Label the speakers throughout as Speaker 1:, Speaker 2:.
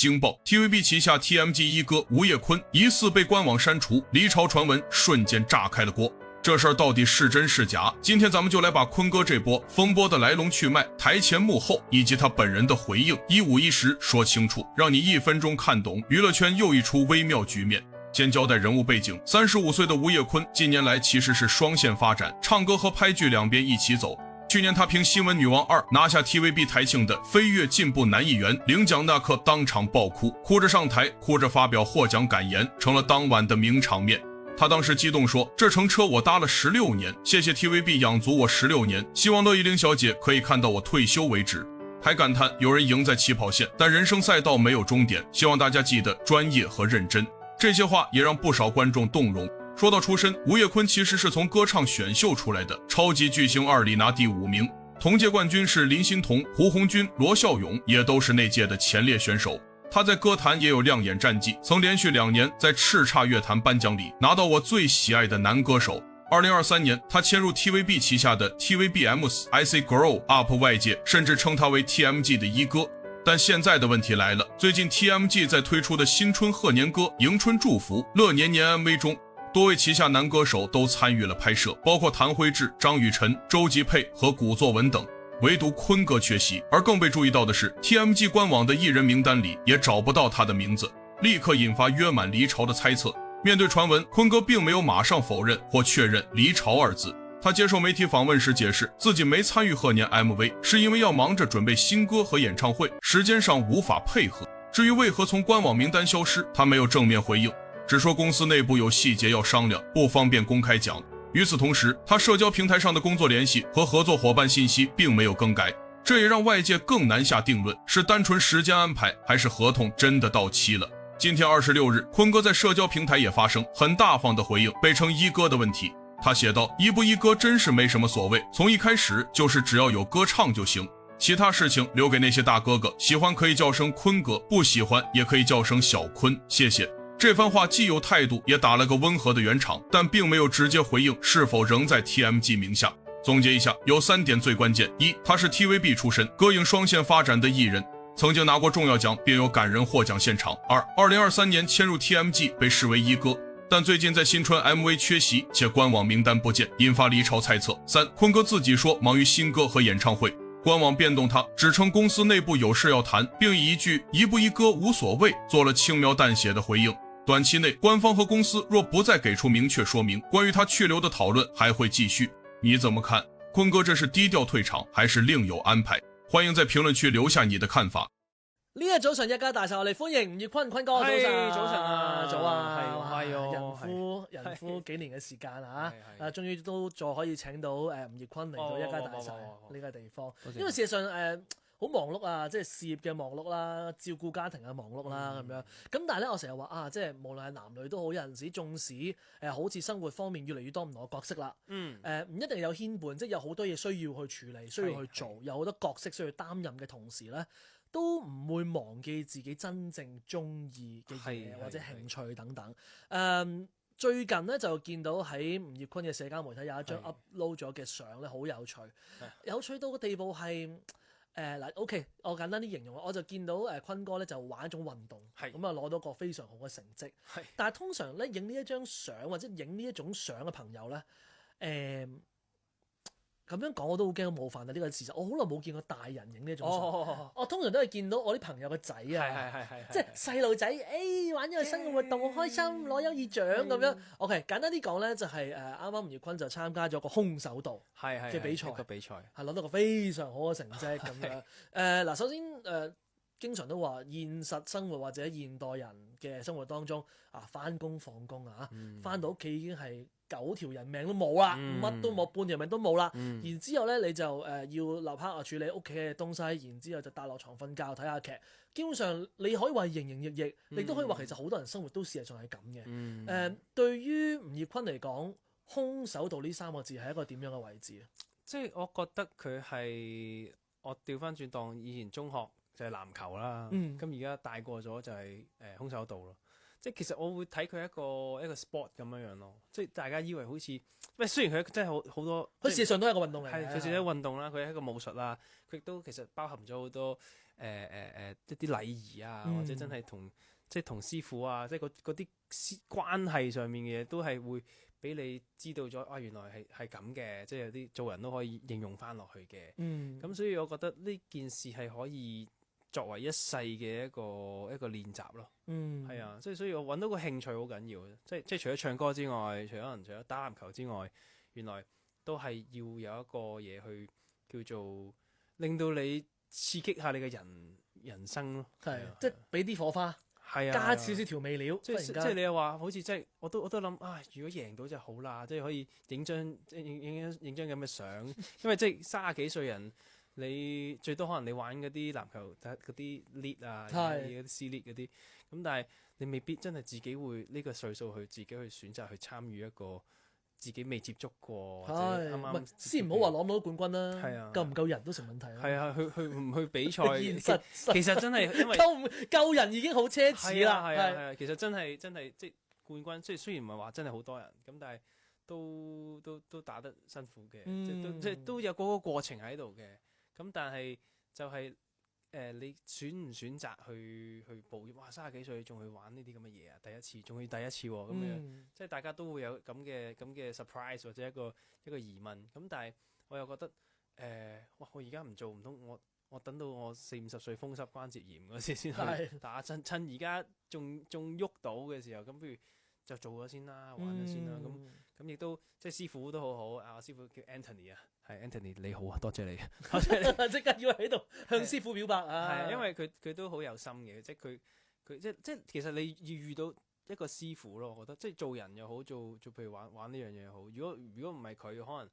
Speaker 1: 惊爆 TVB 旗下 TMG 一哥吴业坤疑似被官网删除，离巢传闻瞬间炸开了锅。这事儿到底是真是假？今天咱们就来把坤哥这波风波的来龙去脉、台前幕后以及他本人的回应一五一十说清楚，让你1分钟看懂娱乐圈又一出微妙局面。先交代人物背景，35岁的吴业坤近年来其实是双线发展，唱歌和拍剧两边一起走。去年他凭《新闻女王2》拿下 TVB 台庆的飞跃进步男艺员，领奖那刻当场爆哭，哭着上台，哭着发表获奖感言，成了当晚的名场面。他当时激动说：“这程车我搭了16年，谢谢 TVB 养足我16年，希望乐怡玲小姐可以看到我退休为止。”还感叹有人赢在起跑线，但人生赛道没有终点，希望大家记得专业和认真。这些话也让不少观众动容。说到出身，吴业坤其实是从歌唱选秀出来的，超级巨星2里拿第5名，同届冠军是林欣彤、胡鸿钧、罗孝勇，也都是那届的前列选手。他在歌坛也有亮眼战绩，曾连续2年在叱咤乐坛颁奖礼拿到我最喜爱的男歌手。2023年，他迁入 TVB 旗下的 TVBM's I Say Grow Up， 外界甚至称他为 TMG 的一哥。但现在的问题来了，最近 TMG 在推出的新春贺年歌《迎春祝福》乐年年 MV 中，多位旗下男歌手都参与了拍摄，包括谭辉志、张雨晨、周吉佩和古作文等，唯独坤哥缺席。而更被注意到的是 TMG 官网的艺人名单里也找不到他的名字，立刻引发约满离巢的猜测。面对传闻，坤哥并没有马上否认或确认离巢2字。他接受媒体访问时解释，自己没参与贺年 MV 是因为要忙着准备新歌和演唱会，时间上无法配合。至于为何从官网名单消失，他没有正面回应，只说公司内部有细节要商量，不方便公开讲。与此同时，他社交平台上的工作联系和合作伙伴信息并没有更改，这也让外界更难下定论，是单纯时间安排，还是合同真的到期了。今天26日，坤哥在社交平台也发声，很大方的回应被称一哥的问题。他写道：“一不一哥真是没什么所谓，从一开始就是只要有歌唱就行，其他事情留给那些大哥哥，喜欢可以叫声坤哥，不喜欢也可以叫声小坤，谢谢。”这番话既有态度，也打了个温和的圆场，但并没有直接回应是否仍在 TMG 名下。总结一下，有3点最关键：一，他是 TVB 出身，歌影双线发展的艺人，曾经拿过重要奖，并有感人获奖现场。二，2023年迁入 TMG 被视为一哥，但最近在新春 MV 缺席，且官网名单不见，引发离巢猜测。3，坤哥自己说忙于新歌和演唱会，官网变动他，只称公司内部有事要谈，并以一句一不一哥无所谓做了轻描淡写的回应。短期内，官方和公司若不再给出明确说明，关于他去留的讨论还会继续。你怎么看？坤哥这是低調退場，還是另有安排？歡迎在評論區留下你的看法。
Speaker 2: 呢日早晨一家大細，我哋歡迎吳業坤坤哥。早晨，
Speaker 3: 早晨啊，
Speaker 2: 早啊，
Speaker 3: 係
Speaker 2: 人夫幾年嘅時間啊，終於都再可以請到吳業坤嚟到一家大細呢個地方，因為事實上好忙碌啊，即係事業嘅忙碌啦，照顧家庭嘅忙碌啦咁樣。咁但係咧，我成日話啊，即係無論係男女都好，有陣時縱使好似生活方面越嚟越多唔同嘅角色啦，唔一定有牽絆，即係有好多嘢需要去處理，需要去做，有好多角色需要擔任嘅同時咧，都唔會忘記自己真正中意嘅嘢或者興趣等等。最近咧就見到喺吳業坤嘅社交媒體有一張 upload 咗嘅相咧，好有趣，有趣到個地步係OK， 我簡單啲形容，我就見到坤哥咧就玩一種運動，咁啊攞到個非常好嘅成績。但係通常咧影呢一張相或者影呢一種相嘅朋友咧，咁樣講我都好驚冒犯啊！呢個事實，我好耐冇見過大人影呢一種相。我通常都係見到我啲朋友嘅仔啊，即係細路仔，玩咗個新嘅活動，好開心，攞優異獎咁樣。OK， 簡單啲講咧，就係啱啱吳業坤就參加咗個空手道嘅比賽，係攞到個非常好嘅成績咁樣。嗱，首先經常都話現實生活或者現代人嘅生活當中返工放工返到屋企已經係9條人命都冇啦，乜都冇，半條命都冇啦。然之後咧你就要立刻處理屋企嘅東西，然之後就帶落床瞓覺睇下劇。基本上你可以話營營役役，你都可以話其實好多人生活都事實上係咁嘅。對於吳業坤嚟講，空手道呢3個字係一個點樣嘅位置啊？
Speaker 3: 即係我覺得佢係我調翻轉當以前中學就係籃球啦，咁而家大個咗就係空手道咯。即係其實我會睇佢一個 sport 咁樣咯，即係大家以為好似，雖然佢真係好多，
Speaker 2: 佢事實上都係一個運動嚟嘅，
Speaker 3: 係佢係一個運動啦，佢係一個武術啦，佢亦都其實包含咗好多一啲禮儀啊，或者真係同師傅啊，即係嗰啲關係上面嘅嘢，都係會俾你知道咗原來係咁嘅，即係有啲做人都可以應用翻落去嘅。咁所以我覺得呢件事係可以作為一世嘅一個練習咯。係啊，所以我揾到個興趣好緊要，即係除咗唱歌之外，除咗打籃球之外，原來都係要有一個嘢去叫做令到你刺激下你嘅人生咯。係啊，
Speaker 2: 即係俾啲火花。係啊，加少少調味料，
Speaker 3: 即係你又話好似即係我都諗如果贏到就好啦，即係可以影張咁嘅相，因為即係30幾歲人，你最多可能你玩嗰啲籃球嗰啲 league 啊，嗰啲 C league 嗰啲，咁但係你未必真係自己會呢個歲數去自己去選擇去參與一個自己未接觸過，或者啱啱
Speaker 2: 先唔好話攞唔攞冠軍啦，
Speaker 3: 係啊，
Speaker 2: 夠唔夠人都成問題啦。
Speaker 3: 係啊，去唔去比賽，
Speaker 2: 現實
Speaker 3: 其實真係因為
Speaker 2: 夠人已經好奢侈啦。
Speaker 3: 係啊，其實真係即係冠軍，即係雖然唔係話真係好多人，咁但係都打得辛苦嘅，即係都有嗰個過程喺度嘅。咁但係就係你選唔選擇去報業？哇！30幾歲仲去玩呢啲咁嘅嘢啊！第一次，仲要第一次喎，咁樣即係大家都會有咁嘅 surprise 或者一個疑問。咁但係我又覺得我而家唔做唔通我等到我40-50歲風濕關節炎嗰時先去打，趁而家仲喐到嘅時候，咁不如就做咗先啦，玩咗先啦。咁亦都即係師傅都好好，我師傅叫 Anthony 啊。係 Anthony 你好啊，多謝你，
Speaker 2: 即刻要喺度向師傅表白啊！
Speaker 3: 係因為佢都好有心嘅，即係佢即其實你要遇到一個師傅咯，我覺得即係做人又好，做譬如玩呢樣嘢又好。如果唔係佢，可能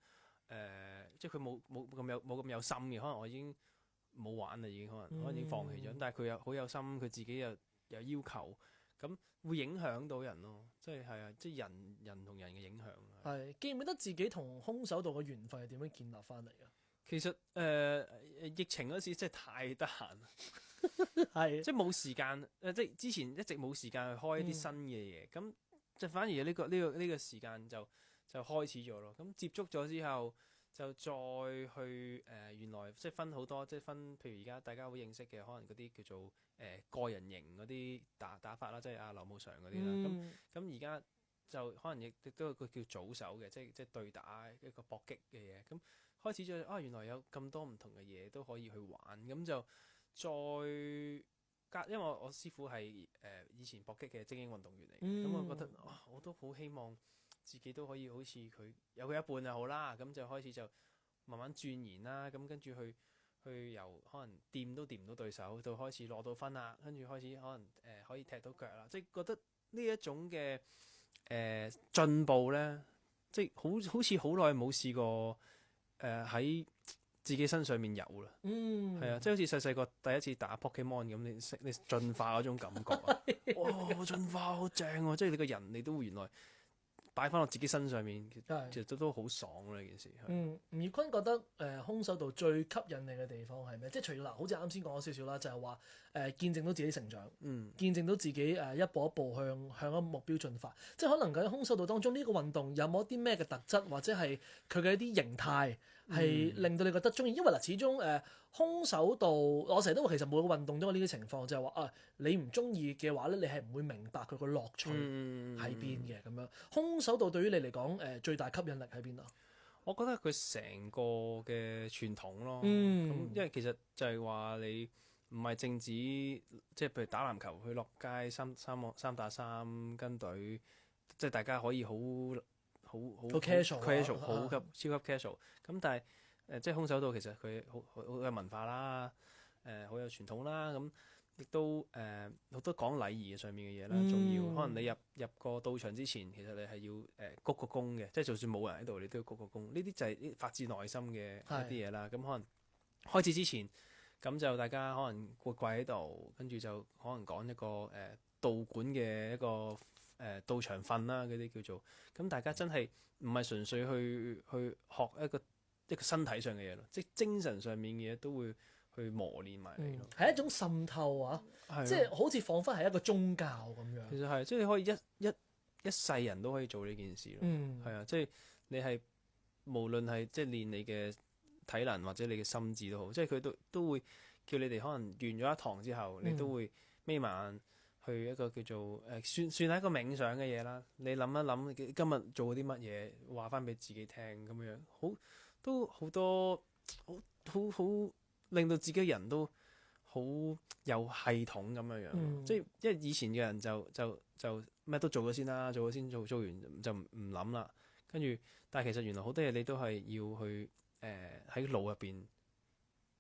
Speaker 3: 即係佢冇咁有心嘅，可能我已經冇玩啦，已經可能已經放棄咗。但係佢又好有心，佢自己又有要求，咁會影響到人咯。即係啊，即係人同人嘅影響。
Speaker 2: 係記唔記得自己同空手道嘅緣分係點樣建立翻嚟㗎？
Speaker 3: 其實疫情嗰時真係太得閒，
Speaker 2: 係
Speaker 3: 即係冇時間即係之前一直冇時間去開一啲新嘅嘢，咁就反而呢個時間就開始咗咯。咁接觸咗之後，就再去原來即係分好多，即係分譬如而家大家好認識嘅，可能嗰啲叫做個人型嗰啲打法啦，即係阿劉慕常嗰啲啦。咁而家就可能亦都有個叫組手嘅，即係對打一個搏擊嘅嘢。咁開始咗原來有咁多唔同嘅嘢都可以去玩。咁就再因為我師傅係以前搏擊嘅精英運動員嚟嘅，咁我覺得我都好希望自己都可以好似佢有佢一半就好啦。咁就開始就慢慢鑽研啦。咁跟住去由可能掂都掂唔到對手，到開始攞到分啦，跟住開始可能可以踢到腳啦。即係覺得呢一種嘅進步咧，即係好似好耐冇試過喺自己身上面有啦。係啊，即係好似細細個第一次打 Pokemon 咁，你進化嗰種感覺啊！哇，進化好正喎！即係你個人你都原來擺翻落自己身上面，其實都好爽啦！呢件事。
Speaker 2: 吳業坤覺得空手道最吸引你嘅地方係咩？即係除咗嗱，好似啱先講咗少少啦，就係話見證到自己成長，見證到自己一步一步向一個目標進發。即係可能喺空手道當中呢個運動有冇啲咩嘅特質，或者係佢嘅一啲形態係令到你覺得中意？因為嗱，始終空手道我成日都話其實每個運動都有呢啲情況，就係話你唔中意嘅話咧，你係唔會明白佢個樂趣喺邊嘅咁樣。空手道對於你嚟講最大吸引力喺邊啊？
Speaker 3: 我覺得佢成個嘅傳統咯。咁因為其實就係話你唔係淨止即係譬如打籃球去落街三打三跟隊，即係大家可以好 casual 好超級 casual。咁但係即係空手道其實佢好有文化啦，好有傳統啦。咁亦都好多講禮儀上面嘅嘢啦，仲要可能你入個道場之前，其實你係要鞠個躬嘅，即係就算冇人喺度，你都要鞠個躬。呢啲就係發自內心嘅一啲嘢啦。咁可能開始之前，咁就大家可能會跪喺度，跟住就可能講一個道館嘅一個道場訓啦，嗰啲叫做。咁大家真係唔係純粹去學一個身體上嘅嘢咯，即係精神上面嘅嘢都會去磨練埋你咯。係
Speaker 2: 一種滲透啊，即係好似彷彿係一個宗教咁樣。
Speaker 3: 其實係，即係你可以一世人都可以做呢件事咯。係啊，即係你係無論係即係練你嘅體能或者你嘅心智都好，即係佢都會叫你哋可能完咗一堂之後，你都會眯埋眼去一個叫做算係一個冥想嘅嘢啦。你諗一諗今日做啲乜嘢，話翻俾自己聽咁樣，都好多好令到自己人都好有系統咁樣，即係因為以前嘅人就咩都做咗先啦，做完就唔諗啦，跟住但係其實原來好多嘢你都係要去喺腦入邊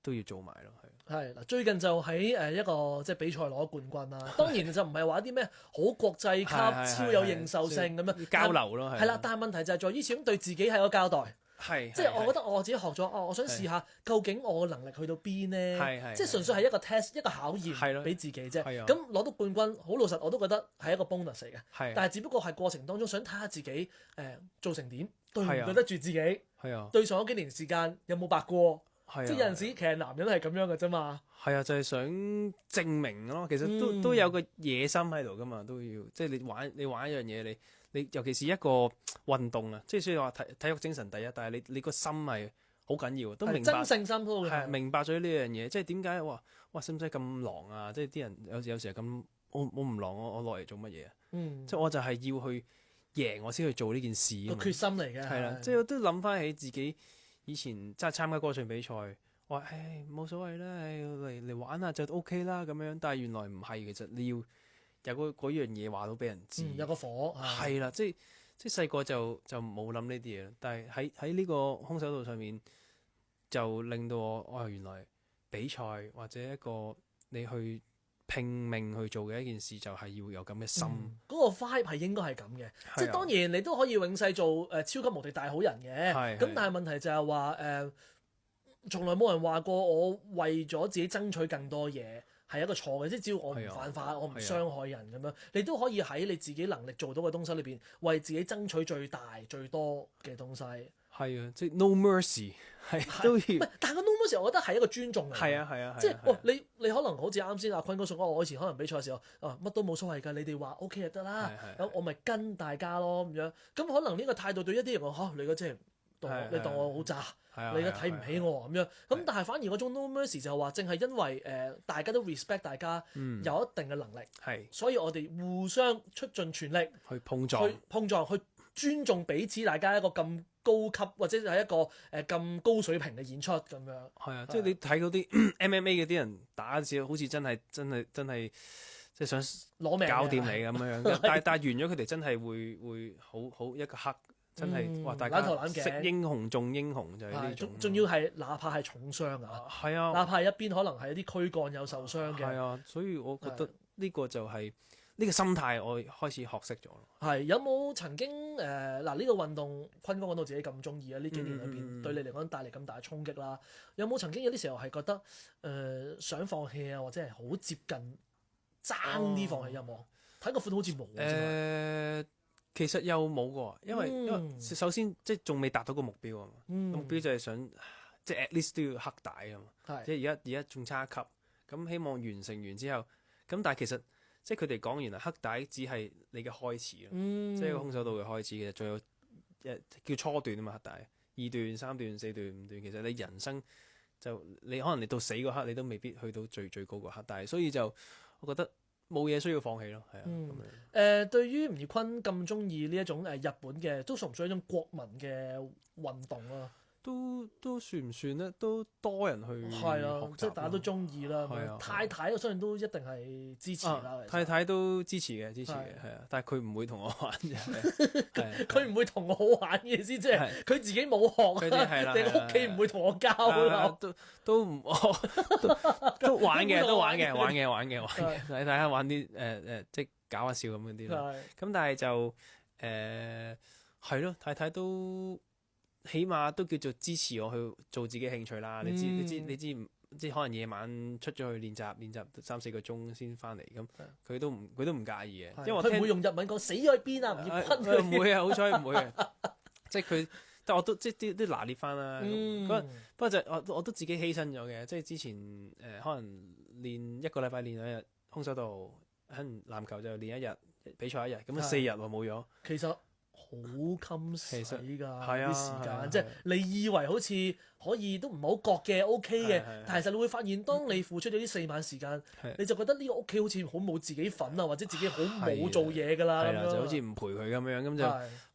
Speaker 3: 都要做埋咯，
Speaker 2: 係嗱，最近就喺一個即係比賽攞冠軍啦。當然就唔係話啲咩好國際級、超有認受性咁樣
Speaker 3: 交流咯，
Speaker 2: 係啦。但係問題就係在於始終對自己係個交代。即係我覺得我自己學咗，我想試下究竟我嘅能力去到邊呢？即係純粹係一個 test， 一個考驗俾自己啫。咁攞到冠軍，好老實我都覺得係一個 bonus 嚟嘅。但係只不過係過程當中想睇下自己做成點，對唔對得住自己？對上嗰幾年時間有冇白過？即係有陣時其實男人係咁樣嘅啫嘛。
Speaker 3: 係啊，就係想證明咯。其實都有個野心喺度噶嘛，都要即係你玩一樣嘢你尤其是一個運動啊，即係所以話體育精神第一，但係你個心係好緊要，都明白
Speaker 2: 真性心都係
Speaker 3: 明白咗呢樣嘢，即係點解哇使唔使咁狼啊？即係啲人有時係咁，我唔狼，我落嚟做乜嘢啊？即係我就係要去贏，我先去做呢件事
Speaker 2: 個決心嚟嘅。
Speaker 3: 係啦，即係我都諗翻起自己以前即係參加歌唱比賽，我話冇所謂啦，嚟玩下就 OK 啦咁樣，但係原來唔係，其實你要有嗰樣嘢話到俾人知，
Speaker 2: 有個火
Speaker 3: 係啦，即係細個就冇諗呢啲嘢，但係喺呢個空手道上面就令到我原來比賽或者一個你去拼命去做嘅一件事，就係要有咁嘅心。
Speaker 2: 嗰個 vibe 係應該係咁嘅，即係當然你都可以永世做超級無敵大好人嘅，咁但係問題就係話從來冇人話過我為咗自己爭取更多嘢係一個錯嘅，即係只要我唔犯法，我唔傷害人咁樣，你都可以喺你自己能力做到嘅東西裏邊，為自己爭取最大最多嘅東西。
Speaker 3: 係啊，即係 no mercy 係都要。
Speaker 2: 但係個 no mercy 我覺得係一個尊重嚟。
Speaker 3: 係啊，
Speaker 2: 即係你可能好似啱先阿坤哥講，我以前可能比賽嘅時候乜都冇所謂㗎，你哋話 OK 就得啦，咁我咪跟大家咯咁樣。咁可能呢個態度對一啲人講你即係你當我好渣。你而家睇唔起我咁樣，咁但係反而嗰種 no mercy 就係話，正係因為大家都 respect 大家有一定嘅能力，所以我哋互相出盡全力
Speaker 3: 去碰撞，
Speaker 2: 去尊重彼此，大家一個咁高級或者係一個咁高水平嘅演出咁樣。係
Speaker 3: 啊，即係你睇到啲 MMA 嗰啲人打嘅時候，好似真係即係想攞命搞掂你咁樣，但係完咗佢哋真係會好一個刻。真係話大家識英雄重英雄就係呢種，
Speaker 2: 仲要係哪怕係重傷啊，
Speaker 3: 係啊，
Speaker 2: 哪怕一邊可能係一啲軀幹有受傷嘅，
Speaker 3: 係啊，所以我覺得呢個就係呢個心態，我開始學識咗咯。
Speaker 2: 係有冇曾經呢個運動，坤哥講到自己咁中意啊？呢幾年裏邊對你嚟講帶嚟咁大嘅衝擊啦，有冇曾經有啲時候係覺得想放棄啊，或者係好接近爭啲放棄有冇？睇個款好似冇
Speaker 3: 其實又冇喎，因為首先即係仲未達到個目標啊嘛，目標就係想即係 at least 都要黑帶啊嘛，即係而家仲差一級，咁希望完成完之後，咁但係其實即係佢哋講完啦，黑帶只係你嘅開始咯，即係個空手道嘅開始，其實仲有叫初段啊嘛，黑帶2段、3段、4段、5段，其實你人生就你可能你到死嗰刻你都未必去到最高個黑帶，所以就我覺得。冇嘢需要放棄咯，係啊。咁樣
Speaker 2: 對於吳業坤咁中意呢一種日本嘅，都算唔算一種國民嘅運動啊？
Speaker 3: 都算唔算咧？都多人去
Speaker 2: 係啊，即係大家都中意啦。太太我相信都一定係支持啦。
Speaker 3: 太太都支持嘅，係啊。但係佢唔會同我玩嘅，
Speaker 2: 佢唔會同我玩嘅先，即係佢自己冇學啊，定屋企唔會同我交啦。
Speaker 3: 都玩嘅，大家玩啲即係搞下笑咁嗰啲咯。咁但係就係咯，太太都。起碼都叫做支持我去做自己興趣啦。你知即係可能夜晚出咗去練習3-4個鐘先翻嚟，咁佢都唔介意嘅，因為我
Speaker 2: 佢唔會用日文講死咗喺邊啊，吳業坤
Speaker 3: 唔會啊，好彩唔會嘅，即係佢，但我都即係啲拿捏翻啦。不過就我都自己犧牲咗嘅，即係之前可能練1個禮拜練2日空手道，可能籃球就練1日，比賽1日，咁4日冇咗。
Speaker 2: 其實好襟使㗎
Speaker 3: 啲
Speaker 2: 時間，即係你以為好似可以都唔好覺嘅 OK 嘅，但係其實你會發現，當你付出咗呢4晚時間，你就覺得呢個屋企好似好冇自己份啊，或者自己好冇做嘢㗎啦，
Speaker 3: 就好似唔陪佢咁樣，咁就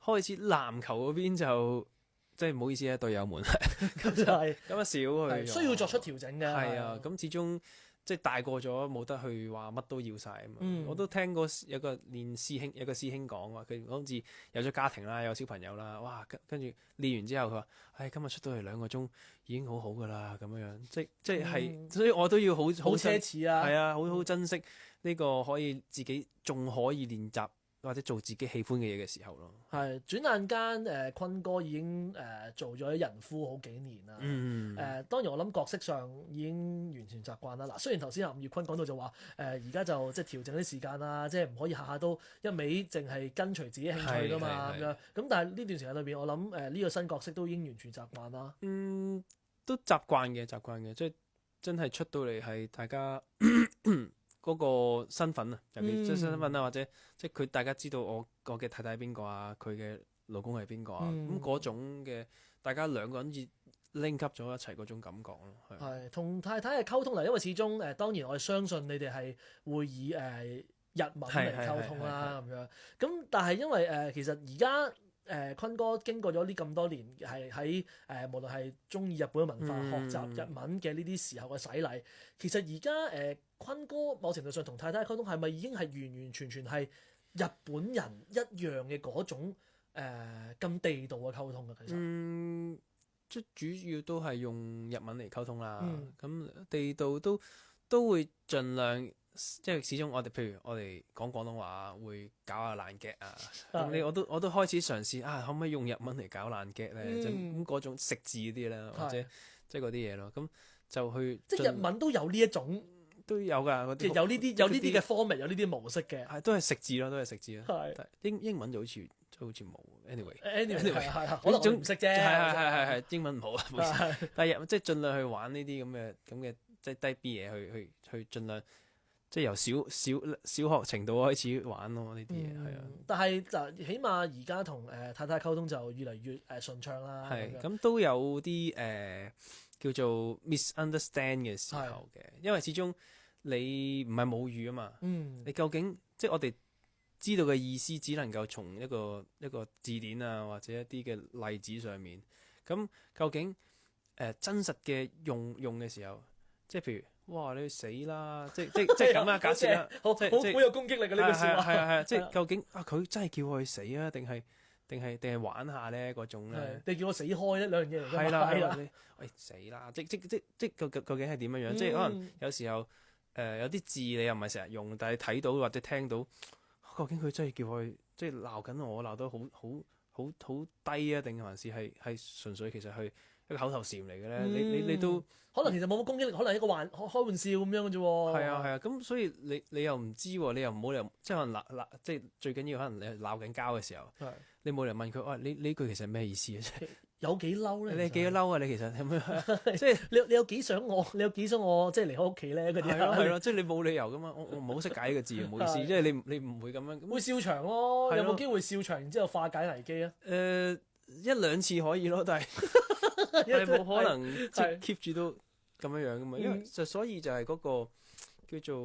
Speaker 3: 開始籃球嗰邊就即係唔好意思啊，隊友們，
Speaker 2: 咁就係
Speaker 3: 咁啊少去，
Speaker 2: 需要作出調整嘅。
Speaker 3: 係啊，咁始終。即係大個咗，冇得去話乜都要晒啊嘛！我都聽過有個師兄講話，佢好似有咗家庭啦，有小朋友啦，哇！跟住練完之後，佢話：今日出到嚟2個鐘已經好好㗎啦，咁樣樣，即係，所以我都要好
Speaker 2: 奢侈啊！
Speaker 3: 係啊，好珍惜呢個可以自己仲可以練習。或者做自己喜歡嘅嘢嘅時候咯，
Speaker 2: 係轉眼間坤哥已經做咗人夫好幾年啦。當然我諗角色上已經完全習慣啦。嗱，雖然頭先吳業坤講到就話而家就即係調整啲時間啦，即係唔可以下下都一味淨係跟隨自己興趣噶嘛咁樣。咁但係呢段時間裏邊，我諗呢個新角色都已經完全習慣啦。
Speaker 3: 都習慣嘅，即係真係出到嚟係大家。嗰個身份啊，尤其即係身份啊，或者即係佢大家知道我嘅太太係邊個啊，佢嘅老公係邊個啊，咁嗰種嘅大家2個人以 link up 咗一齊嗰種感覺咯。
Speaker 2: 係同太太嘅溝通嚟，因為始終當然我相信你哋係會以日文嚟溝通啦咁樣。咁但係因為其實而家。坤哥經過咗呢咁多年，係喺無論係中意日本文化、學習日文嘅呢啲時候嘅洗禮，其實而家坤哥某程度上同太太溝通係咪已經係完完全全係日本人一樣嘅嗰種咁地道嘅溝通嘅？其實
Speaker 3: 即主要都係用日文嚟溝通啦。咁地道都會盡量。即係始終我哋，譬如我哋講廣東話會搞下爛 gag 啊，咁我都開始嘗試可唔可以用日文嚟搞爛 gag 咧？咁嗰種食字啲咧，或者即係嗰啲嘢咯。咁就去
Speaker 2: 即係日文都有呢一種
Speaker 3: 都有㗎，
Speaker 2: 即係有呢啲嘅 format， 有呢啲模式嘅，
Speaker 3: 都係食字咯，係英文就好似冇。anyway
Speaker 2: 係可能我唔識啫。
Speaker 3: 係英文唔好啊，但係即係盡量去玩呢啲咁嘅即係低 B 嘢去盡量。即係由小學程度開始玩咯，呢啲嘢係啊。
Speaker 2: 但係就起碼而家同太太溝通就越嚟越順暢啦。
Speaker 3: 係咁都有啲叫做 misunderstand 嘅時候嘅，因為始終你唔係母語啊嘛。你究竟即係我哋知道嘅意思，只能夠從一個字典啊，或者一啲嘅例子上面。咁究竟真實嘅用嘅時候，即係譬如。哇！你去死啦！即係咁啦，假設啦，
Speaker 2: 好有攻擊力嘅呢句説話。
Speaker 3: 係即係究竟佢真係叫我去死啊，定係玩下咧嗰種咧？
Speaker 2: 你叫我死開咧，兩樣嘢嚟㗎嘛。
Speaker 3: 係啦，喂死啦！即究竟係點樣樣？即係可能有時候有啲字你又唔係成日用，但係睇到或者聽到，究竟佢真係叫我去即係鬧緊我，鬧得好低啊？定還是係純粹其實係一個口頭禪嚟嘅咧？你都。
Speaker 2: 可能其實冇乜攻擊力，可能係一個開玩笑咁樣嘅啫喎。
Speaker 3: 係啊，咁所以你又唔知喎，你又唔好理，即係可能鬧，即係最緊要可能你鬧緊交嘅時候，你冇理由問佢，你呢句其實係咩意思啊？
Speaker 2: 有幾嬲咧？
Speaker 3: 你幾嬲啊？你其實係咪
Speaker 2: 即係你有幾想我？你有幾想我即係離開屋企咧？嗰啲
Speaker 3: 係咯，即係你冇理由噶嘛。我唔好識解呢個字，唔好意思，即係你唔會咁樣。
Speaker 2: 會笑場咯，有冇機會笑場然之後化解危機啊
Speaker 3: ？1-2次可以咯，但係你冇可能即係 keep 住都。咁樣噶嘛，因為所以就係嗰個叫做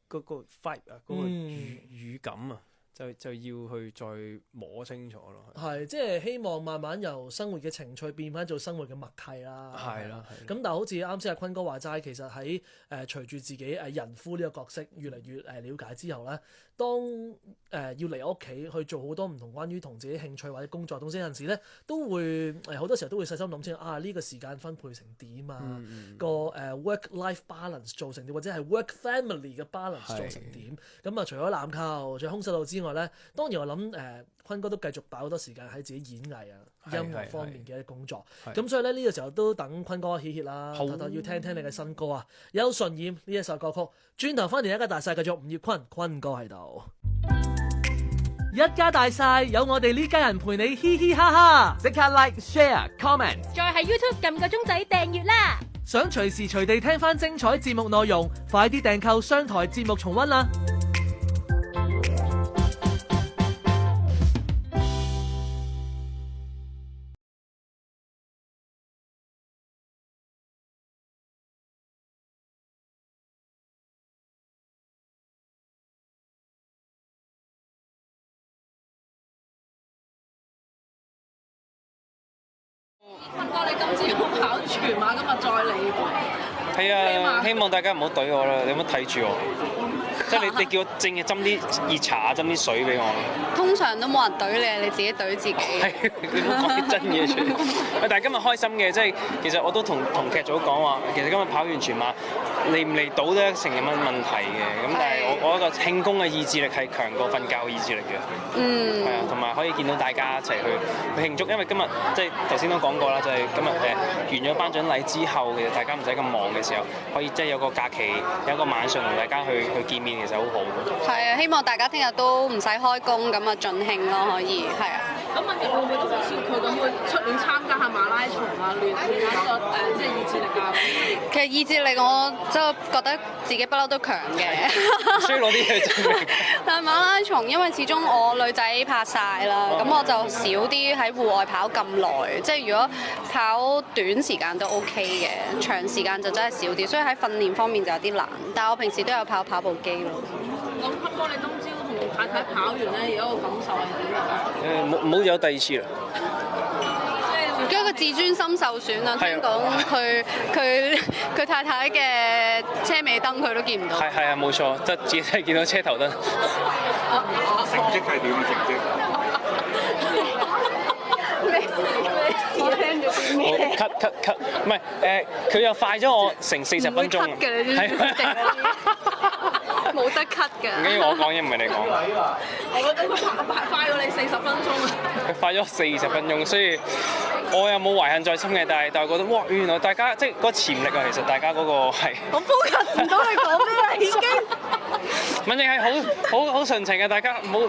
Speaker 3: 嗰個 vibe 啊，嗰個語感啊，就要去再摸清楚咯。
Speaker 2: 係，即係希望慢慢由生活嘅情趣變翻做生活嘅默契啦。
Speaker 3: 係啦，
Speaker 2: 咁但係好似啱先阿坤哥話齋，其實喺隨住自己人夫呢個角色越嚟越了解之後咧，當要嚟屋企去做好多唔同關於同自己興趣或者工作東西，有陣時咧都會好多時候都會細心諗清呢個時間分配成點啊，個work-life balance 做成點，或者係 work-family 嘅 balance 做成點。咁啊，除咗籃球、除咗空手道之外咧，當然我諗坤哥都繼續擺好多時間喺自己演藝啊、音樂方面嘅工作。咁所以咧呢個時候都等坤哥歇歇啦，頭要聽聽你嘅新歌啊，有順染呢一首歌曲。轉頭翻嚟一家大細，繼續吳業坤，坤哥喺度。一家大細有我哋呢家人陪你嘻嘻哈哈，即刻 like、share、comment，
Speaker 4: 再喺 YouTube 撳個鐘仔訂閱啦！
Speaker 2: 想隨時隨地聽翻精彩節目內容，快啲訂購商台節目重溫啦！
Speaker 5: 坤哥，你今朝跑全馬，今日再嚟。
Speaker 3: 係啊，希望大家唔好懟我啦，你唔好睇住我。即係你叫我淨係斟啲熱茶、斟啲水俾我。
Speaker 6: 通常都冇人懟你，你自己懟自己。
Speaker 3: 係，你唔好講啲真嘢出嚟。但係今日開心嘅，即係其實我都同劇組講話，其實今日跑完全馬嚟唔嚟到都成日問題嘅。咁但係我一個慶功嘅意志力係強過瞓覺嘅意志力嘅。係啊，同埋可以見到大家一齊去慶祝，因為今日即係頭先都講過啦，就係今日完咗頒獎禮之後，其實大家唔使咁忙嘅時候，可以即係有個假期，有一個晚上同大家去見面。其實好好嘅。係
Speaker 6: 啊，希望大家聽日都唔使開工咁啊，盡興咯，可以係啊。
Speaker 5: 咁問你會唔會都好似佢咁會出年參加下馬拉松啊，練下個即係意志力啊？
Speaker 6: 其實意志力我即係覺得自己不嬲都強嘅。
Speaker 3: 需要攞啲嘢證明。
Speaker 6: 但係馬拉松，因為始終我女仔拍晒啦，咁我就少啲喺戶外跑咁耐。即係如果跑短時間都 OK 嘅，長時間就真係少啲，所以喺訓練方面就有啲難。但係我平時都有跑步機咯。
Speaker 5: 咁坤哥，你今朝同太太跑完咧，而家個感受係點啊？
Speaker 3: 冇有第二次啦。
Speaker 6: 因為個自尊心受損啦，聽講佢太太嘅車尾燈佢都見唔到。係
Speaker 3: 啊，冇錯，即係只係見到車頭燈。
Speaker 7: 成績係點啊？成績？
Speaker 6: 我聽咗啲咩
Speaker 3: ？cut，唔係佢又快咗我成40分鐘。
Speaker 6: 冇得 cut 嘅。
Speaker 3: 唔緊要，我講嘢唔係你講。
Speaker 5: 我覺得佢快過你40分鐘啊！
Speaker 3: 佢快咗40分鐘，所以我又冇懷恨在心嘅，但係覺得哇，原來大家即係嗰個潛力啊，其實大家嗰個係。
Speaker 6: 我 focus 唔到你講咩啦，已經。
Speaker 3: 反正係好純情嘅，大家冇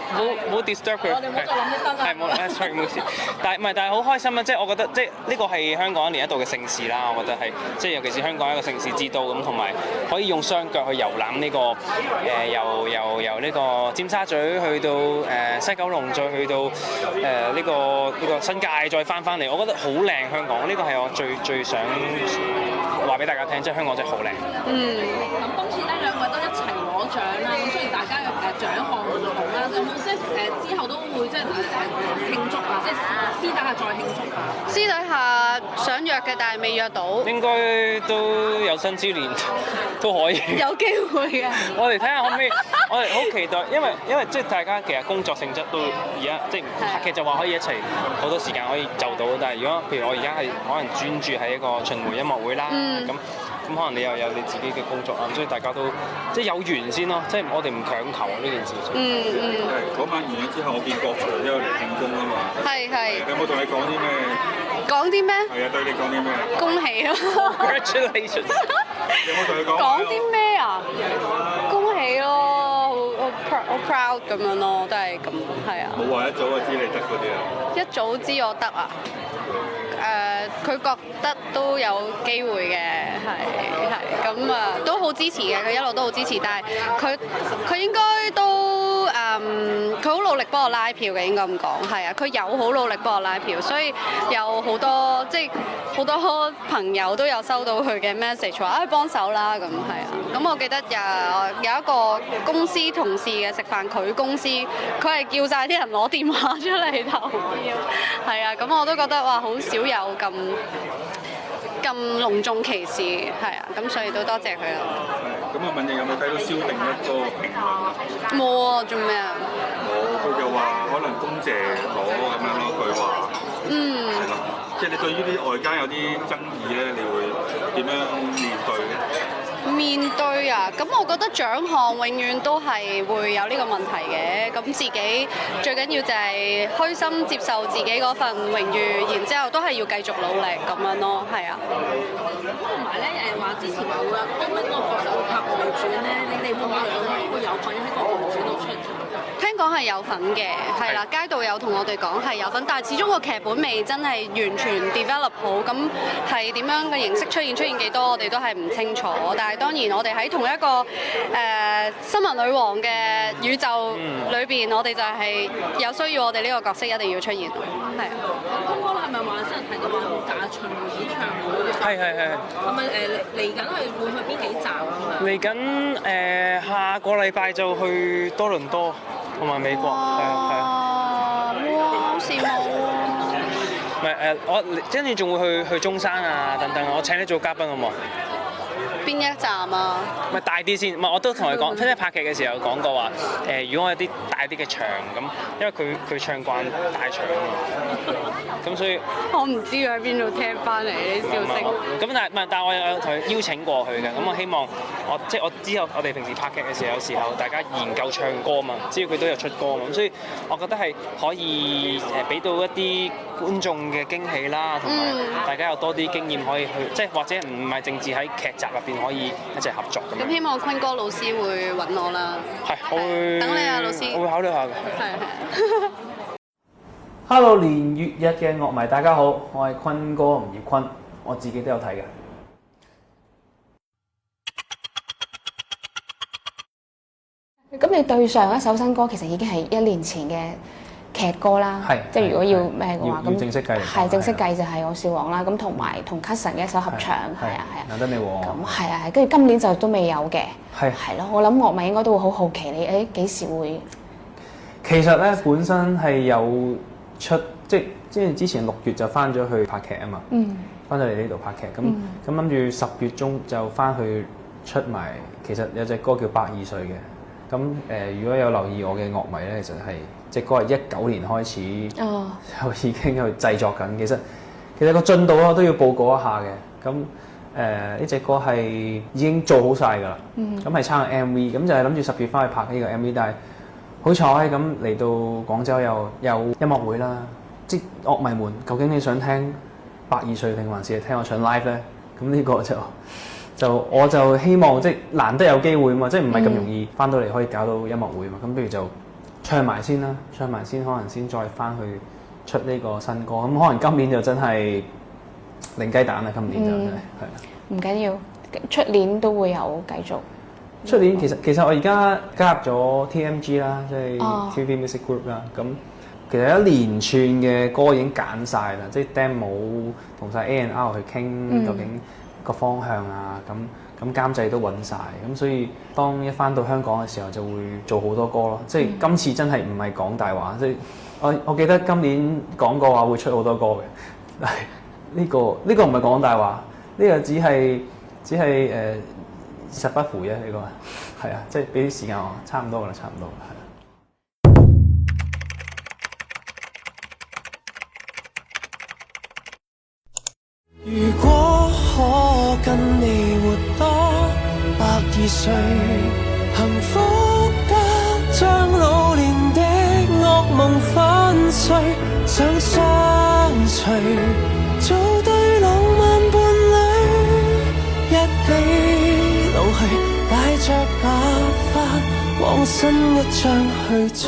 Speaker 3: disturb 佢。
Speaker 5: 我哋唔好再諗啲燈啦。
Speaker 3: 係冇，sorry 冇事。但係好開心啊！即係我覺得即係呢個係香港一年一度嘅盛事啦，我覺得係即係尤其是香港一個盛事之都咁，同埋可以用雙腳去遊覽呢個。由呢個尖沙咀去到西九龍，再去到呢個新界，再翻嚟，我覺得好靚香港。呢個係我最想話俾大家聽，即係香港真係好靚。
Speaker 5: 咁今次呢兩位都一齊攞獎啦，咁雖然大家嘅獎項唔同啦，咁即係之後都會即係慶祝啊，即係私底下再慶祝啊。
Speaker 6: 私底下想約嘅，但係未約到。應
Speaker 3: 該都有生之年都可以。
Speaker 6: 有機會嘅。
Speaker 3: 我哋睇下可唔可以，我哋好期待，因為即係大家其實工作性質都而家即係拍劇就話可以一齊好多時間可以就到，但係如果譬如我而家係可能專注喺一個巡迴音樂會啦，咁可能你又有你自己嘅工作啊，所以大家都即係有緣先咯，即係我哋唔強求呢件事。
Speaker 7: 嗰晚完咗之後，我見國祥都有嚟慶功啊嘛。係。有冇同你講啲咩？
Speaker 6: 講啲咩？
Speaker 7: 係啊，對你講啲咩？
Speaker 6: 恭喜啊
Speaker 3: ！Congratulations！
Speaker 7: 有冇同佢講？
Speaker 6: 講啲咩啊？恭喜咯，好 proud 咁樣咯，都係咁，係啊。
Speaker 7: 冇話一早就知你得嗰啲啊？
Speaker 6: 一早知我得啊？佢覺得都有機會嘅，係咁啊，都好支持嘅，佢一路都好支持，但係佢應該都佢好努力幫我拉票嘅，應該咁講，係啊，佢有好努力幫我拉票，所以有好多即係好多朋友都有收到佢嘅 message 話幫手啦，咁係啊，咁我記得有一個公司同事嘅食飯，佢公司佢係叫晒啲人攞電話出嚟投票，係啊，咁我都覺得哇，好少有咁隆重其事，係啊，咁所以都多謝佢啦。
Speaker 7: 咁啊，問你有冇睇到蕭定一個評論啊？
Speaker 6: 冇啊，做咩啊？
Speaker 7: 冇，佢就話可能公謝攞咁樣咯，佢話。係咯，即係你對於啲外間有啲爭議咧，你會點樣面對咧？
Speaker 6: 面對啊，咁我覺得獎項永遠都係會有呢個問題嘅，咁自己最緊要就係虛心接受自己嗰份榮譽，然之後都係要繼續努力咁樣咯，係啊。
Speaker 5: 同埋咧話之前有啦，當呢個角色會拍外傳咧，你哋會唔會有份喺個外傳度出現？
Speaker 6: 聽講係有份嘅，係啦，街道有同我哋講係有份，但係始終個劇本未真係完全 develop 好，咁係點樣嘅形式出現幾多，我哋都係唔清楚。但係當然我哋喺同一個新聞女王嘅宇宙裏邊，我哋就係有需要我哋呢個角色一定要出現，係啊。
Speaker 5: 剛剛係咪話先提到話假巡迴演唱會？係。係咪嚟緊係會去邊幾站啊？
Speaker 3: 嚟緊下個禮拜就去多倫多同埋美國，係啊。
Speaker 6: 哇！好羨慕啊！
Speaker 3: 唔係我跟住仲會去中山啊等等，我請你做嘉賓好冇？
Speaker 6: 邊一站啊？
Speaker 3: 咪大啲先，唔係我都同佢講，即係拍劇嘅時候講過話，如果我有啲大啲嘅場咁，因為佢唱慣大場啊嘛，咁所以
Speaker 6: 我唔知佢喺邊度聽翻嚟啲消息。
Speaker 3: 咁但係我有同佢邀請過佢嘅，咁我希望我之後我哋平時拍劇嘅時候，有時候大家研究唱歌嘛，只要佢都有出歌嘛，咁所以我覺得係可以俾到一啲觀眾嘅驚喜啦，同埋大家有多啲經驗可以去，即係或者唔係淨止喺劇集入邊可以一齊合作咁樣。
Speaker 6: 咁希望坤哥老師會揾我啦。係，
Speaker 3: 我會
Speaker 6: 等你啊，老師。
Speaker 3: 我會考慮下嘅。
Speaker 6: 係。
Speaker 8: Hello， 年月日嘅樂迷大家好，我係坤哥吳業坤，我自己都有睇嘅。
Speaker 9: 咁你對上一首新歌其實已經係1年前嘅劇歌啦，即係如果要咩嘅話，咁
Speaker 8: 正式計
Speaker 9: 係正式計就係我笑王啦，咁同埋同 Cousin 嘅一首合唱，係啊，
Speaker 8: 難得你喎。
Speaker 9: 咁係啊，跟住今年就都未有嘅，係咯，我諗樂迷應該都會好好奇你幾時會？
Speaker 8: 其實咧本身係有出，即係之前6月就翻咗去拍劇啊嘛，翻咗嚟呢度拍劇，咁諗住10月中就翻去出埋，其實有隻歌叫《120歲》嘅。咁如果有留意我嘅樂迷咧，其實係隻歌係19年開始就已經去製作緊。其實個進度我都要報告一下嘅。咁呢隻歌係已經做好晒㗎啦。咁係撐個 MV，咁就係諗住10月翻去拍呢個 MV，但係好彩咁嚟到廣州又有音樂會啦。即樂迷們，究竟你想聽120歲定還是聽我唱 live 咧？咁呢個我就希望即係難得有機會嘛，即係唔係咁容易翻到嚟可以搞到音樂會嘛，咁不如就唱埋先啦，唱埋先可能先再翻去出呢個新歌，咁可能今年就真係零雞蛋啦，今年就真係係。
Speaker 9: 唔緊要，出年都會有繼續。
Speaker 8: 出年其實我而家加入咗 TMG 啦，即係 TV Music Group 啦，咁其實一連串嘅歌已經揀晒啦，即係 demo 同晒 A&R 去傾究竟個方向啊，咁監製都揾晒，咁所以當一翻到香港嘅時候就會做好多歌咯。即係今次真係唔係講大話，即係我記得今年講過話會出好多歌嘅，但係呢個唔係講大話，呢個只係實不符啫。呢個係啊，即係俾啲時間我，差唔多㗎啦，差唔多係。
Speaker 10: 如果可跟你活多120歲，幸福得將老年的噩夢粉碎，想相隨，做對浪漫伴侶，一起老去，帶着白髮，往新一章去追。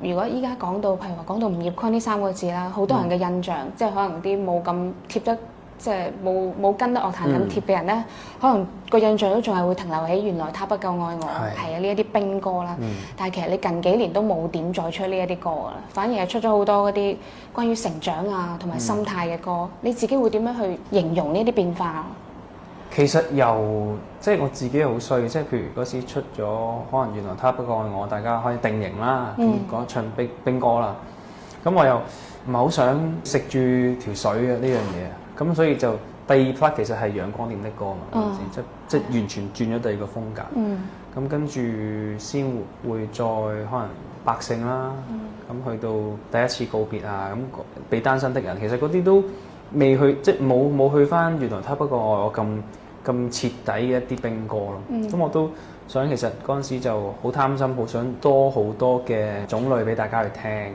Speaker 9: 如果依家講到，譬如話講到吳業坤呢3個字啦，好多人嘅印象，即係可能啲冇咁貼得，即係冇跟得樂壇咁貼嘅人咧，可能個印象都仲係會停留喺原來他不夠愛我，係啊呢一啲兵歌啦。但係其實你近幾年都冇點再出呢一啲歌啦，反而係出咗好多嗰啲關於成長啊同埋心態嘅歌。你自己會點樣去形容呢啲變化？
Speaker 8: 其實即係我自己好衰，即係譬如嗰時出咗可能原來他不夠愛我，大家可以定型啦，講唱兵歌啦。咁我又唔係好想食住條水嘅呢樣嘢，咁所以就第2 part 其實係陽光點的歌嘛，嗰陣時即係完全轉咗第二個風格。咁跟住先會再可能百姓啦，咁去到第一次告別啊，咁被單身的人，其實嗰啲都未去，即係冇去翻原來他不夠愛我咁徹底嘅一啲兵歌咯。咁我都想其實嗰陣時就好貪心，好想多好多嘅種類俾大家去聽。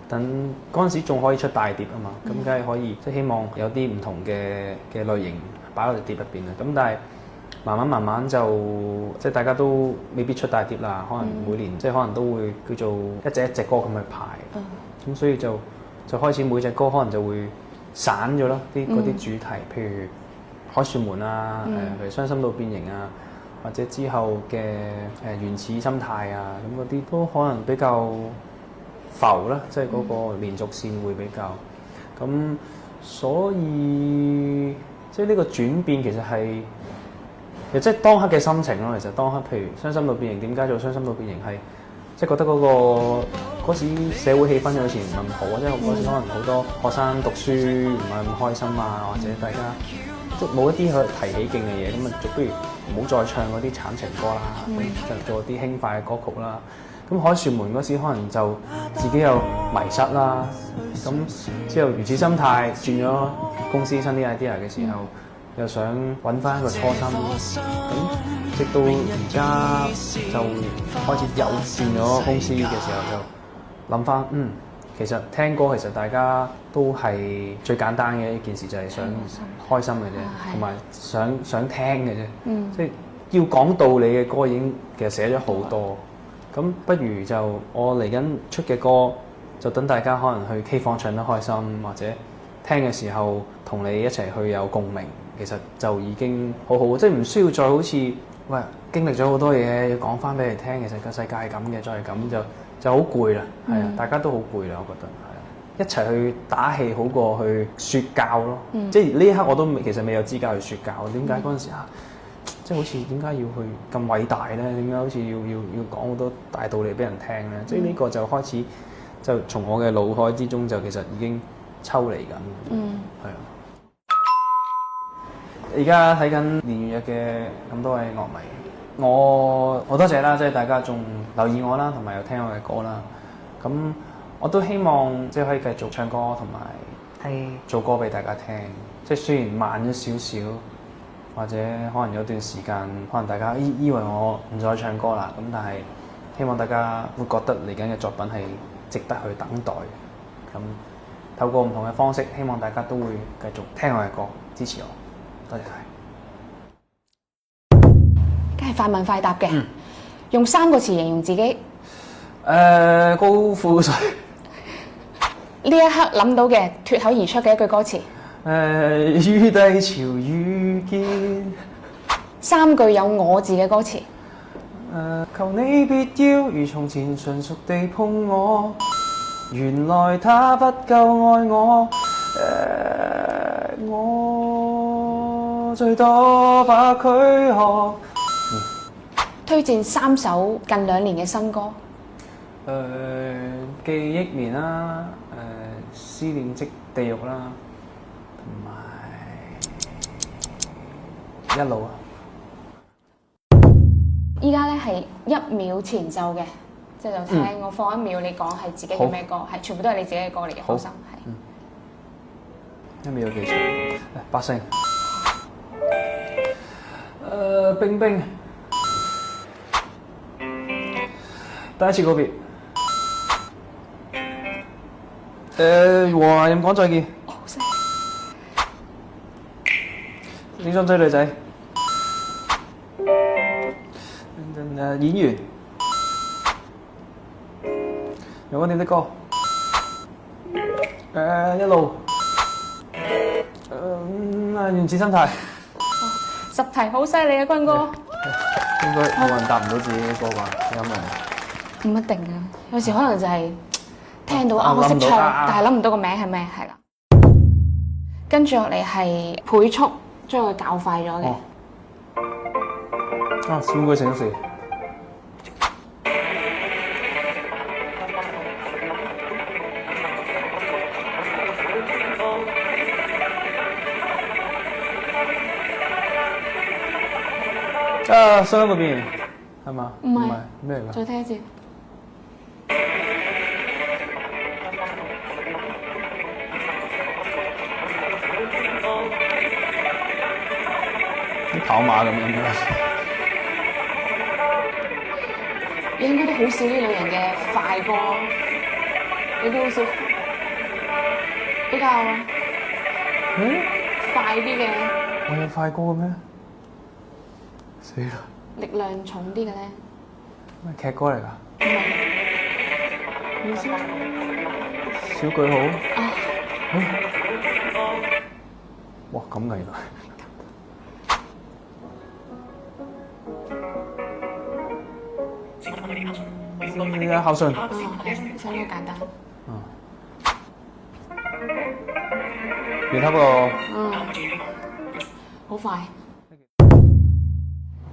Speaker 8: 等嗰陣時仲可以出大碟啊嘛，咁梗係可以即係希望有啲唔同嘅類型擺喺隻碟入邊啊。咁但係慢慢就即係大家都未必出大碟啦，可能每年即係可能都會叫做一隻歌咁去排。咁所以就開始每隻歌可能就會散咗咯，嗰啲主題，譬如凱旋門啊，譬如傷心到變形啊，或者之後嘅原始心態啊，咁嗰啲都可能比較浮啦，即係嗰個連續線會比較咁，所以即係呢個轉變其實係即係當刻嘅心情咯。其實當刻譬如傷心到變形，點解做傷心到變形係即係覺得嗰時社會氣氛有時唔係咁好啊，即係嗰時可能好多學生讀書唔係咁開心啊，或者大家即係冇一啲去提起勁嘅嘢，咁啊就不如唔好再唱嗰啲慘情歌啦，就做啲輕快嘅歌曲啦。咁凱旋門嗰時可能就自己又迷失啦，咁之後如此心態轉咗公司新啲 idea 嘅時候，又想揾翻一個初心，咁直到而家就開始有轉咗公司嘅時候，就諗翻其實聽歌其實大家都係最簡單嘅一件事，就係想開心嘅啫，同埋想聽嘅啫，即係要講道理嘅歌已經其實寫咗好多。咁不如就我嚟緊出嘅歌，就等大家可能去 K 房唱得開心，或者聽嘅時候同你一齊去有共鳴，其實就已經好好，即係唔需要再好似喂經歷咗好多嘢要講翻俾你聽，其實個世界係咁嘅，再係咁就好攰啦，係啊，大家都好攰啦，我覺得係啊，一齊去打氣好過去説教咯，即係呢一刻我都其實未有資格去説教，點解嗰陣時即係好似點解要去咁偉大咧？點解好似要講好多大道理俾人聽咧？即係呢個就開始就從我嘅腦海之中就其實已經抽離緊。係啊。而家睇緊年月日嘅咁多位樂迷，我多謝啦，即係大家仲留意我啦，同埋有聽我嘅歌啦。咁我都希望即係可以繼續唱歌同埋做歌俾大家聽。即係雖然慢咗少少。或者可能有段時間，可能大家以為我唔再唱歌啦，咁但係希望大家會覺得嚟緊嘅作品係值得去等待。咁透過唔同嘅方式，希望大家都會繼續聽我嘅歌，支持我。多謝晒。
Speaker 9: 梗係快問快答嘅，用3個詞形容自己。
Speaker 8: 高富帥。
Speaker 9: 呢一刻諗到嘅脫口而出嘅一句歌詞。
Speaker 8: 於低潮遇見
Speaker 9: 3句有我字嘅歌詞。
Speaker 8: 求你別要如從前純熟地碰我，原來他不夠愛我，我最多把軀殼。
Speaker 9: 推薦3首近2年嘅新歌。
Speaker 8: 記憶棉啦，思念即地獄啦。同埋一路啊！
Speaker 9: 依家咧係1秒前奏嘅，即係就聽我放1秒，你講係自己嘅咩歌，係全部都係你自己嘅歌嚟嘅，放心
Speaker 8: 係。1秒幾長？8聲。冰冰。第一次告別。和諧咁講再見。影相追女仔，演員，有我點的歌，一路，原始生態
Speaker 9: ，10題好犀利啊，坤哥。
Speaker 8: 應該冇人答唔到自己嘅歌啩？有冇？
Speaker 9: 唔一定啊，有時可能就係聽到我識唱，但係諗唔到個名係咩，係啦。跟住落嚟係倍速。將佢較快咗嘅。
Speaker 8: 小鬼醒時。收音嗰邊係嘛？
Speaker 9: 唔係
Speaker 8: 咩嚟㗎？
Speaker 9: 再聽一次。
Speaker 8: 跑馬咁樣
Speaker 9: 你應該都好少呢類型嘅快歌，你都好少比較快啲嘅。
Speaker 8: 我有快歌嘅咩？死啦！
Speaker 9: 力量重啲嘅咧？
Speaker 8: 咩劇歌嚟㗎？
Speaker 9: 唔係。
Speaker 8: 小句號。哇，咁嘅原來。孝順。
Speaker 9: 相當簡單。
Speaker 8: 然後個。
Speaker 9: 好快。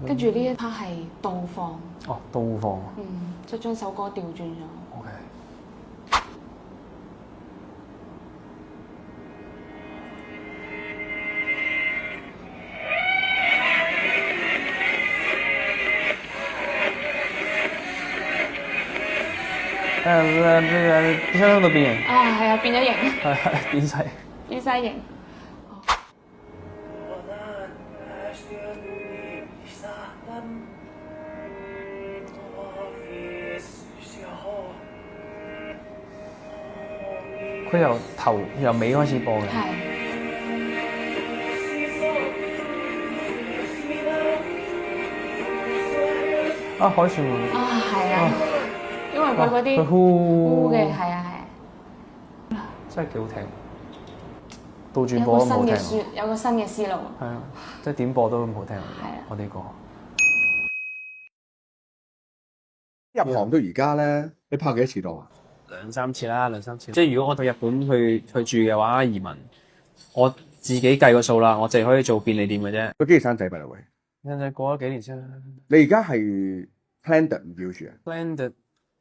Speaker 9: 跟住呢一 part 係倒放。
Speaker 8: 哦，倒放。
Speaker 9: 即係將首歌調轉咗。
Speaker 8: OK。相當到變形。
Speaker 9: 係啊，變咗形。
Speaker 8: 係變細。
Speaker 9: 變細形。
Speaker 8: 佢由尾開始播嘅。
Speaker 9: 係。
Speaker 8: 海旋門。
Speaker 9: 係啊。因為佢嗰啲呼嘅，係啊。
Speaker 8: 真係幾好聽。倒轉播都好聽。
Speaker 9: 有個新嘅思路。
Speaker 8: 係啊，即係點播都咁好聽。係啊，我啲歌。
Speaker 11: 入行到而家咧，你拍幾多次檔啊
Speaker 8: ？2、3次啦，2、3次。即係如果我到日本去住嘅話，移民，我自己計個數啦，我淨係可以做便利店嘅啫。
Speaker 11: 佢幾時生仔？by the way，
Speaker 8: 生仔過咗幾年先啦。
Speaker 11: 你而家係 planned 唔要住啊
Speaker 8: ？planned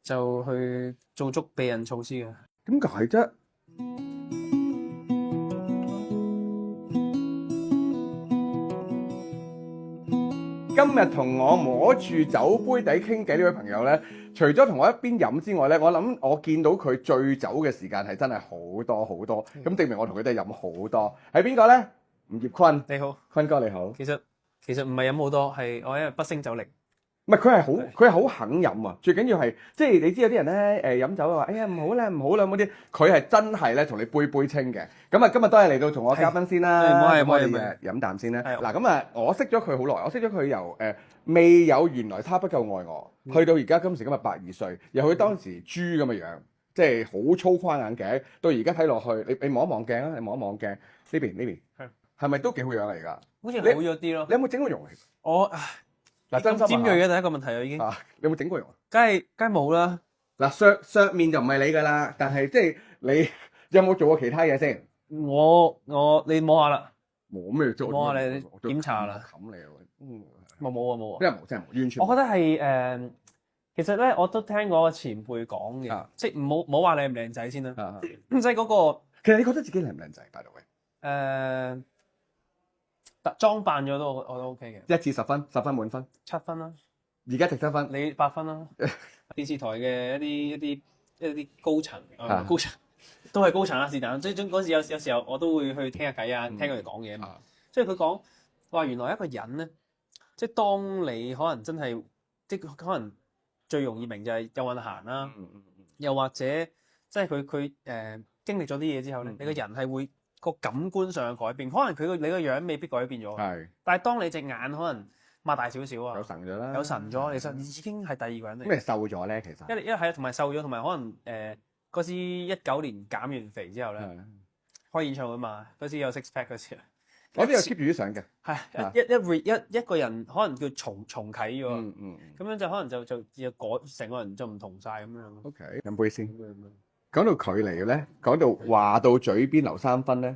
Speaker 8: 就去做足避孕措施嘅。
Speaker 11: 點解啫？今日同我摸住酒杯底傾偈呢位朋友呢，除咗同我一邊飲之外呢，我諗我見到佢醉酒嘅時間係真係好多好多，咁證明我同佢都係飲好多。係邊個呢？吳業坤，
Speaker 3: 你好，
Speaker 11: 坤哥你好。
Speaker 3: 其實唔係飲好多，係我因為不勝酒力。
Speaker 11: 唔係佢係好肯飲啊！最緊要係即係你知有啲人咧飲酒嘅話，哎呀唔好啦嗰啲，佢係真係咧同你杯杯清嘅。咁啊今日都係嚟到同我嘉賓先啦，咁我哋飲啖先啦。嗱咁啊，我識咗佢好耐，我識咗佢由未有原來他不夠愛我，去到而家今時今日82歲，由佢當時豬咁嘅樣，即係好粗框眼鏡，到而家睇落去，你望一望鏡啊，你望一望鏡呢邊，係咪都幾好樣啊？而家
Speaker 3: 好似好咗啲咯。
Speaker 11: 你有冇整過容嚟？
Speaker 3: 我
Speaker 11: 嗱，真心
Speaker 3: 尖鋭嘅第一個問題啊，已經。
Speaker 11: 你有冇整過容？
Speaker 3: 梗係冇啦。
Speaker 11: 嗱，削面就唔係你噶啦，但係即係你有冇做過其他嘢先？
Speaker 3: 你摸下啦。
Speaker 11: 摸咩做？
Speaker 3: 摸下你檢查啦。
Speaker 11: 冚你啊！
Speaker 3: 冇啊。
Speaker 11: 真係冇，完全。
Speaker 3: 我覺得係其實咧我都聽過個前輩講嘅，即係唔好話你唔靚仔先啦。即係嗰個。
Speaker 11: 其實你覺得自己靚唔靚仔？by the way。
Speaker 3: 裝扮咗我都 OK 嘅。
Speaker 11: 1至10分，10分滿分。
Speaker 3: 7分啦。
Speaker 11: 而家值7分。
Speaker 3: 你8分啦。電視台嘅一啲高層，高層都係高層啦，是但。即係嗰時有時候我都會去傾下偈啊，聽佢哋講嘢啊嘛。即係佢講話原來一個人咧，即係當你可能真係，即係可能最容易明就係有運行啦，又或者即係佢經歷咗啲嘢之後咧，你個人係會。個感官上嘅改變，可能你個樣未必改變咗，但係當你隻眼可能擘大少少啊，
Speaker 11: 有神咗啦，
Speaker 3: 有神咗，其實已經係第二個人嚟。
Speaker 11: 咩瘦咗咧？其實
Speaker 3: 一係同埋瘦咗，同埋可能嗰時19年減完肥之後咧，開演唱會嘛，嗰時有 six pack 嗰時，
Speaker 11: 我都有 keep 住啲相嘅。
Speaker 3: 係一個人可能叫重啟咗，咁樣就可能就改成個人就唔同晒咁樣。
Speaker 11: OK， 飲杯先。講到距離咧，講到話到嘴邊留3分咧，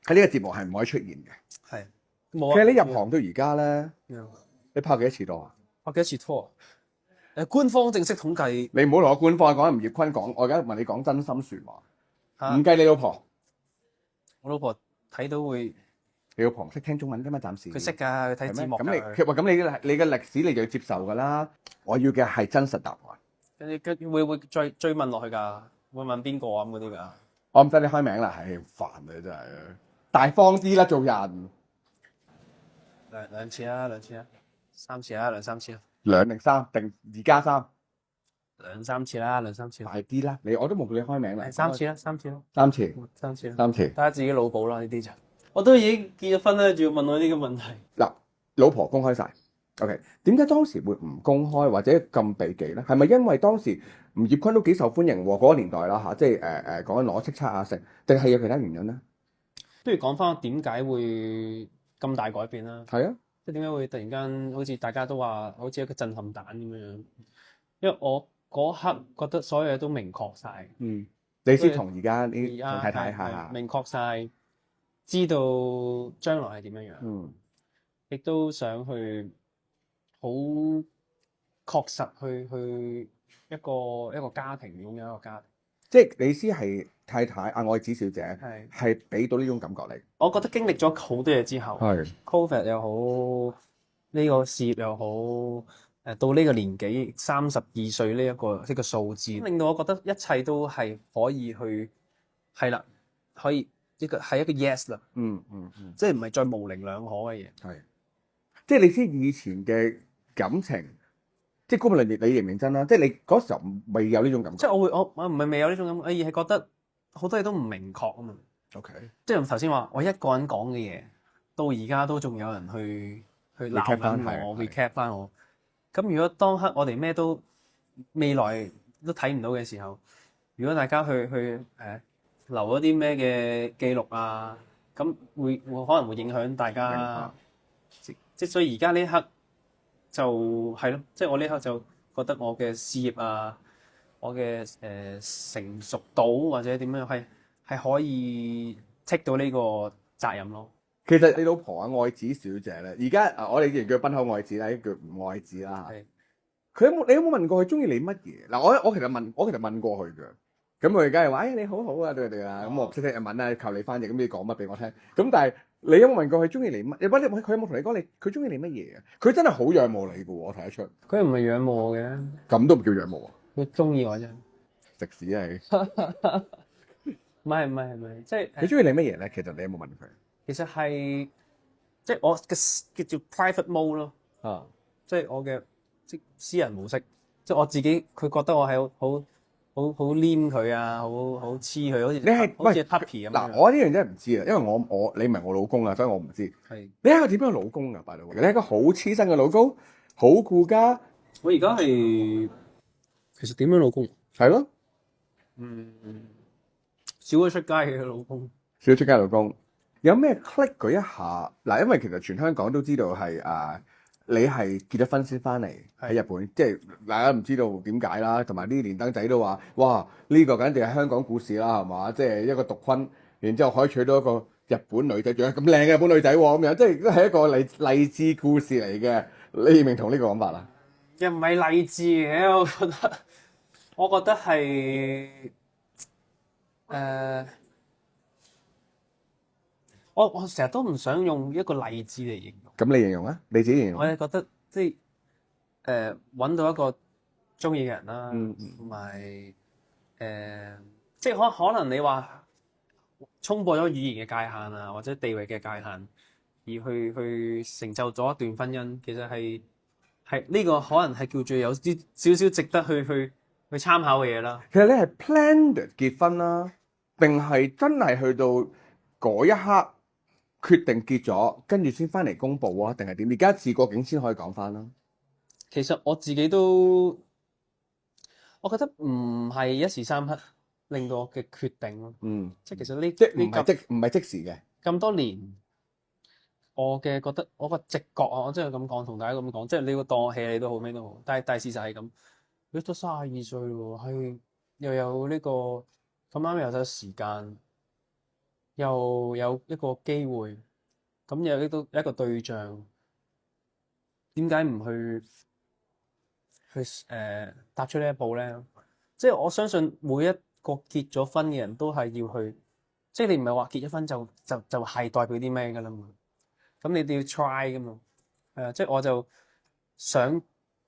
Speaker 11: 喺呢個節目係唔可以出現嘅。
Speaker 3: 係，
Speaker 11: 其實你入行到而家咧，你拍幾多次拖啊？
Speaker 3: 拍幾多次拖？官方正式統計，
Speaker 11: 你唔好同我官方講，吳業坤講，我而家問你講真心説話，唔計你老婆。
Speaker 3: 我老婆睇到會，
Speaker 11: 你老婆唔識聽中文㗎嘛？暫時
Speaker 3: 佢識㗎，佢睇字幕㗎。
Speaker 11: 咁你嘅歷史你就要接受㗎啦。我要嘅係真實答案。
Speaker 3: 會再追問落去㗎？會問邊個啊咁嗰啲㗎？
Speaker 11: 我唔使你開名啦，係煩啊真係，大方啲啦做人。
Speaker 3: 兩次啦，3次啦，2、3次啦。
Speaker 11: 2定3定2加3？
Speaker 3: 2、3次啦，2、3次。
Speaker 11: 快啲啦，我都冇叫你開名啦。
Speaker 3: 3次啦，3次咯。
Speaker 11: 3次。
Speaker 3: 3次。睇下自己腦補啦呢啲就。我都已經結咗婚啦，仲要問我呢啲嘅問題。
Speaker 11: 嗱，老婆公開晒。OK， 點解當時會唔公開或者咁避忌咧？係咪因為當時吳業坤都幾受歡迎喎？嗰個年代啦嚇，即係講緊攞叱咤啊成，定係有其他原因咧？
Speaker 3: 不如講翻點解會咁大改變啦？
Speaker 11: 係啊，
Speaker 3: 即係點解會突然間好似大家都話好似一個震撼彈咁樣？因為我嗰刻覺得所有嘢都明確晒。
Speaker 11: 你先同而家啲同太太係
Speaker 3: 明確晒，知道將來係點樣樣。亦都想去好確實去一個家庭，擁有一個家庭。
Speaker 11: 即係你意思係太太愛子小姐係俾到呢種感覺你？
Speaker 3: 我覺得經歷咗好多嘢之後，Covid 又好，呢個事業又好，到呢個年紀32歲呢一個數字，令到我覺得一切都係可以去係啦，可以一個 yes 啦。即係唔係再模棱兩可嘅嘢。
Speaker 11: 係，即係你知以前嘅感情。即係姑勿論你認唔認真啦，即係你嗰時候未有呢種感覺。
Speaker 3: 即係我唔係未有呢種感覺，而係覺得好多嘢都唔明確啊嘛。
Speaker 11: OK，即
Speaker 3: 係頭先話我一個人講嘅嘢，到而家都仲有人去鬧緊我 recap 翻我。咁如果當刻我哋咩都未來都睇唔到嘅時候，如果大家去留咗啲咩嘅記錄啊，咁會可能會影響大家。即係所以而家呢一刻。就係咯，即係我呢刻就覺得我嘅事業啊，我嘅成熟度或者點樣係可以 take 到呢個責任咯。
Speaker 11: 其實你老婆愛子小姐咧，而家我哋以前叫濱口愛子啦，呢叫唔愛子啦。佢你有冇問過佢中意你乜嘢？嗱，我其實問過佢嘅，咁佢梗係話你好好啊對啦，咁我唔識聽日文啊，靠你翻譯，咁你講乜俾我聽？咁但係。你有冇問過佢中意你乜？佢有冇同你講佢中意你乜嘢啊？佢真係好仰慕你嘅喎，我睇得出。
Speaker 3: 佢唔係仰慕我嘅，
Speaker 11: 咁都唔叫仰慕啊！
Speaker 3: 佢中意我啫。
Speaker 11: 食屎係。
Speaker 3: 唔係，即係
Speaker 11: 佢中意你乜嘢咧？其實你有冇問佢？
Speaker 3: 其實係即係我嘅叫做 private mode 咯。即係我嘅即私人模式，即係我自己，佢覺得我係好黏佢啊，好黐佢，好似
Speaker 11: 你係
Speaker 3: 好似 puppy 咁。
Speaker 11: 嗱，我呢樣真係唔知啊，因為你唔係我老公啊，所以我唔知。
Speaker 3: 係
Speaker 11: 你係一個點樣嘅老公啊？by the way，你係一個好黐身嘅老公，好顧家。
Speaker 3: 我而家係其實點樣老公？
Speaker 11: 係咯，
Speaker 3: 少咗出街嘅老公。
Speaker 11: 少咗出街嘅老公，有咩 click 佢一下？嗱，因為其實全香港都知道係你係結咗婚先翻嚟喺日本，即係大家唔知道點解啦。同埋啲連登仔都話：哇，呢個簡直係香港故事啦，係嘛？即係一個獨婚，然之後可以娶到一個日本女仔，仲有咁靚嘅日本女仔喎，咁樣即係都係一個勵志故事嚟嘅。你認唔認同呢個講法啊？
Speaker 3: 又唔係勵志嘅，我覺得係我成日都唔想用一個勵志嚟形容。
Speaker 11: 咁你形容啊？你自己形容。
Speaker 3: 我係覺得即係揾到一個中意嘅人啦，同埋即係可能你話衝破咗語言嘅界限啊，或者地域嘅界限，而去成就咗一段婚姻，其實係呢個可能係叫做有啲少少值得去參考嘅嘢啦。
Speaker 11: 其實你係 planned 結婚啦，定係真係去到嗰一刻決定結咗，跟住先翻嚟公佈啊？定係點？而家事過境遷可以講翻啦。
Speaker 3: 其實我自己都，我覺得唔係一時三刻令到我嘅決定咯。即係其實唔係即時嘅。咁多年，我嘅覺得我個直覺啊，我真係咁講，同大家咁講，即係你個當我 hea 你都好，咩都好。但係事實係咁，你都32歲喎，係又有呢個咁啱又有時間。又有一個機會，咁有一個對象，點解唔去踏出呢一步咧？即係我相信每一個結咗婚嘅人都係要去，即係你唔係話結咗婚就係代表啲咩噶啦嘛？咁你哋要 try 噶嘛？係啊，即係我就想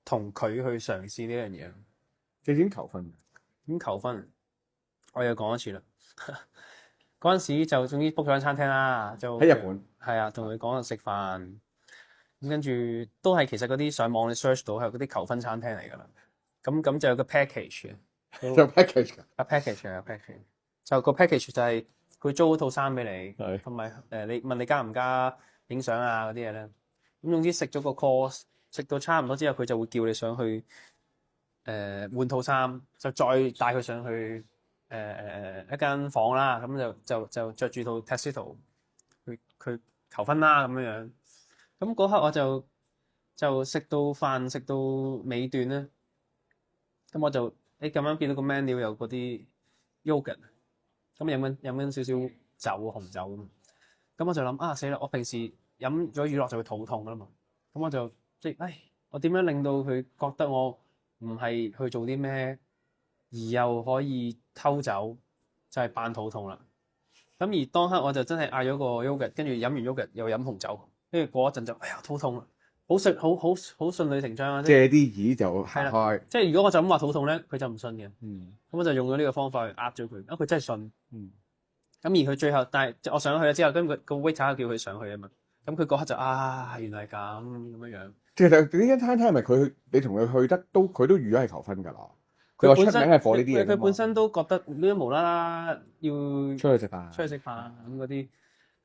Speaker 3: 同佢去嘗試呢樣嘢。
Speaker 11: 你點求婚？
Speaker 3: 點求婚？我又講一次啦。嗰陣時就總之 book 咗間餐廳啦，就
Speaker 11: 喺日本。係
Speaker 3: 啊，同佢講食飯，咁跟住都係其實嗰啲上網你 search 到係嗰啲求婚餐廳嚟㗎啦。咁就有個 package 嘅，
Speaker 11: 有 package 㗎。
Speaker 3: package 就個 package 就係佢租嗰套衫俾你，同埋你問你加唔加影相啊嗰啲嘢咧。咁總之食咗個 course，食到差唔多之後，佢就會叫你上去換套衫，就再帶佢上去。一間房啦，咁就着住套 tuxedo 去求婚啦咁樣樣。咁嗰刻我就食到飯食到尾段咧，咁我就咁啱見到個 menu 有嗰啲 yogurt，咁飲緊少少酒紅酒咁。咁我就諗死啦！我平時飲咗乳酪就會肚痛噶啦嘛。咁我就我點樣令到佢覺得我唔係去做啲咩，而又可以偷走，就係扮肚痛啦。咁而當刻我就真係嗌咗個 yogurt，跟住飲完 yogurt 又飲紅酒，跟住過一陣就肚痛啦，好順理成章啊！
Speaker 11: 借啲耳就行開。
Speaker 3: 即係如果我就咁話肚痛咧，佢就唔信嘅。咁我就用咗呢個方法去呃咗佢，佢真係信。咁而佢最後，但係我上咗去之後，跟住個 waiter 叫佢上去啊嘛。咁佢嗰刻就原來係咁樣。
Speaker 11: 其實呢間餐廳係咪你同佢去得佢都預咗係求婚㗎啦？佢話出名係火呢啲嘢。
Speaker 3: 佢本身都覺得呢啲無啦啦要出
Speaker 11: 去食飯
Speaker 3: 咁嗰啲，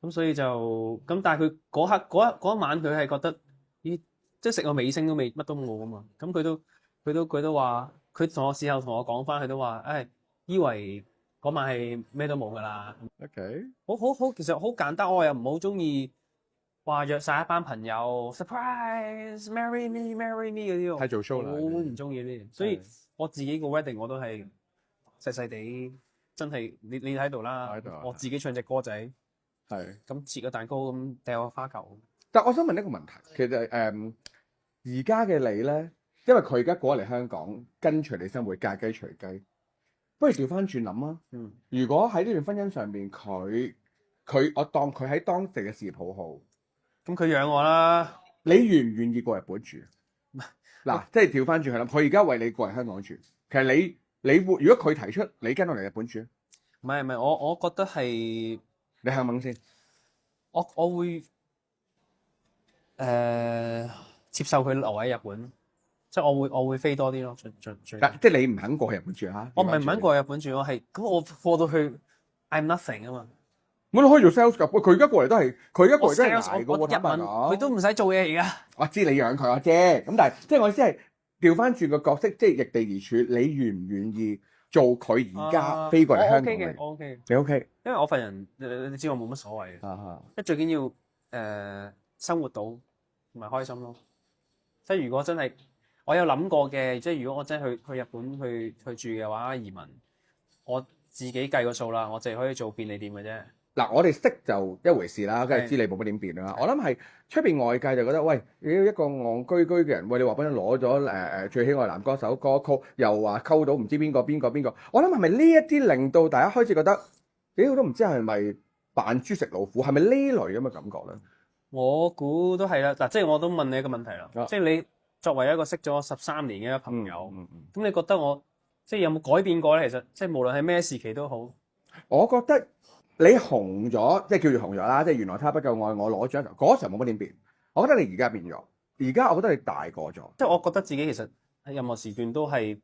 Speaker 3: 咁所以就咁。但係佢嗰一晚佢係覺得，咦，即係食個尾聲都未乜都冇啊嘛。咁佢都話，佢事後同我講翻，佢都話，以為嗰晚係咩都冇㗎啦。
Speaker 11: OK，
Speaker 3: 好，其實好簡單。我又唔好中意話約晒一班朋友 surprise marry me 嗰啲，
Speaker 11: 係做 show 啦，
Speaker 3: 好唔中意呢啲。所以我自己個 wedding 我都係細細地，真係你喺度啦。我自己唱隻歌仔，係咁切個蛋糕，咁掟個花球。
Speaker 11: 但我想問一個問題，其實而家嘅你咧，因為佢而家過嚟香港，跟隨你生活，嫁雞隨雞，不如調翻轉諗啊。如果喺呢段婚姻上面，我當佢喺當地嘅事業好好。
Speaker 3: 咁佢養我啦，
Speaker 11: 你願唔願意過日本住？嗱，即係調翻轉去諗，佢而家為你過嚟香港住，其實你會，如果佢提出你跟我嚟日本住，
Speaker 3: 唔係，我覺得係
Speaker 11: 你肯唔肯先？
Speaker 3: 我會接受佢留喺日本，即係我會飛多啲咯，即
Speaker 11: 係你唔肯過去日本住嚇？
Speaker 3: 我唔係唔肯過去日本住，我係咁我過到去 I'm nothing 啊嘛。
Speaker 11: 我都可以做 sales 㗎，佢而家過嚟都係捱㗎喎，坦白講。
Speaker 3: 佢都唔使做嘢而家。
Speaker 11: 我知你養佢，我知。咁但係即係我意思係調翻轉個角色，即係逆地而處，你願唔願意做佢而家飛過嚟香港嘅？
Speaker 3: 我 OK 嘅，
Speaker 11: 你 OK？
Speaker 3: 因為我份人你知我冇乜所謂嘅，即係最緊要生活到同埋開心咯。即係如果真係我有諗過嘅，即係如果我真係去日本去住嘅話，移民我自己計個數啦，我淨係可以做便利店嘅啫。
Speaker 11: 嗱，我哋識就一回事啦，梗係知你冇乜點變啦。我諗係出邊外界就覺得，喂，你一個戇居居嘅人，喂，你話俾人攞咗最喜愛男歌手歌曲，又話溝到唔知邊個，我諗係咪呢一啲令到大家開始覺得，都唔知係咪扮豬食老虎，係咪呢類咁嘅感覺咧？
Speaker 3: 我估都係啦。嗱，即係我都問你一個問題啦，即係你作為一個識咗13年嘅一個朋友，咁你覺得我即係有冇改變過咧？其實即係無論係咩時期都好，
Speaker 11: 我覺得。你紅咗，即係叫做紅咗啦，即係原來他不夠愛我攞獎嗰時候冇乜點變。我覺得你而家變咗，而家我覺得你大個咗。
Speaker 3: 即係我覺得自己其實喺任何時段都係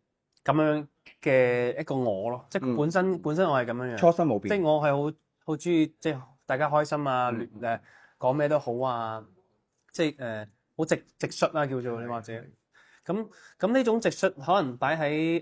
Speaker 3: 咁樣嘅一個我咯，即係本身我係咁樣樣。
Speaker 11: 初心冇變。
Speaker 3: 即係我係好中意即係大家開心啊，講咩都好啊，即係好直率啦叫做你或者咁呢種直率可能擺喺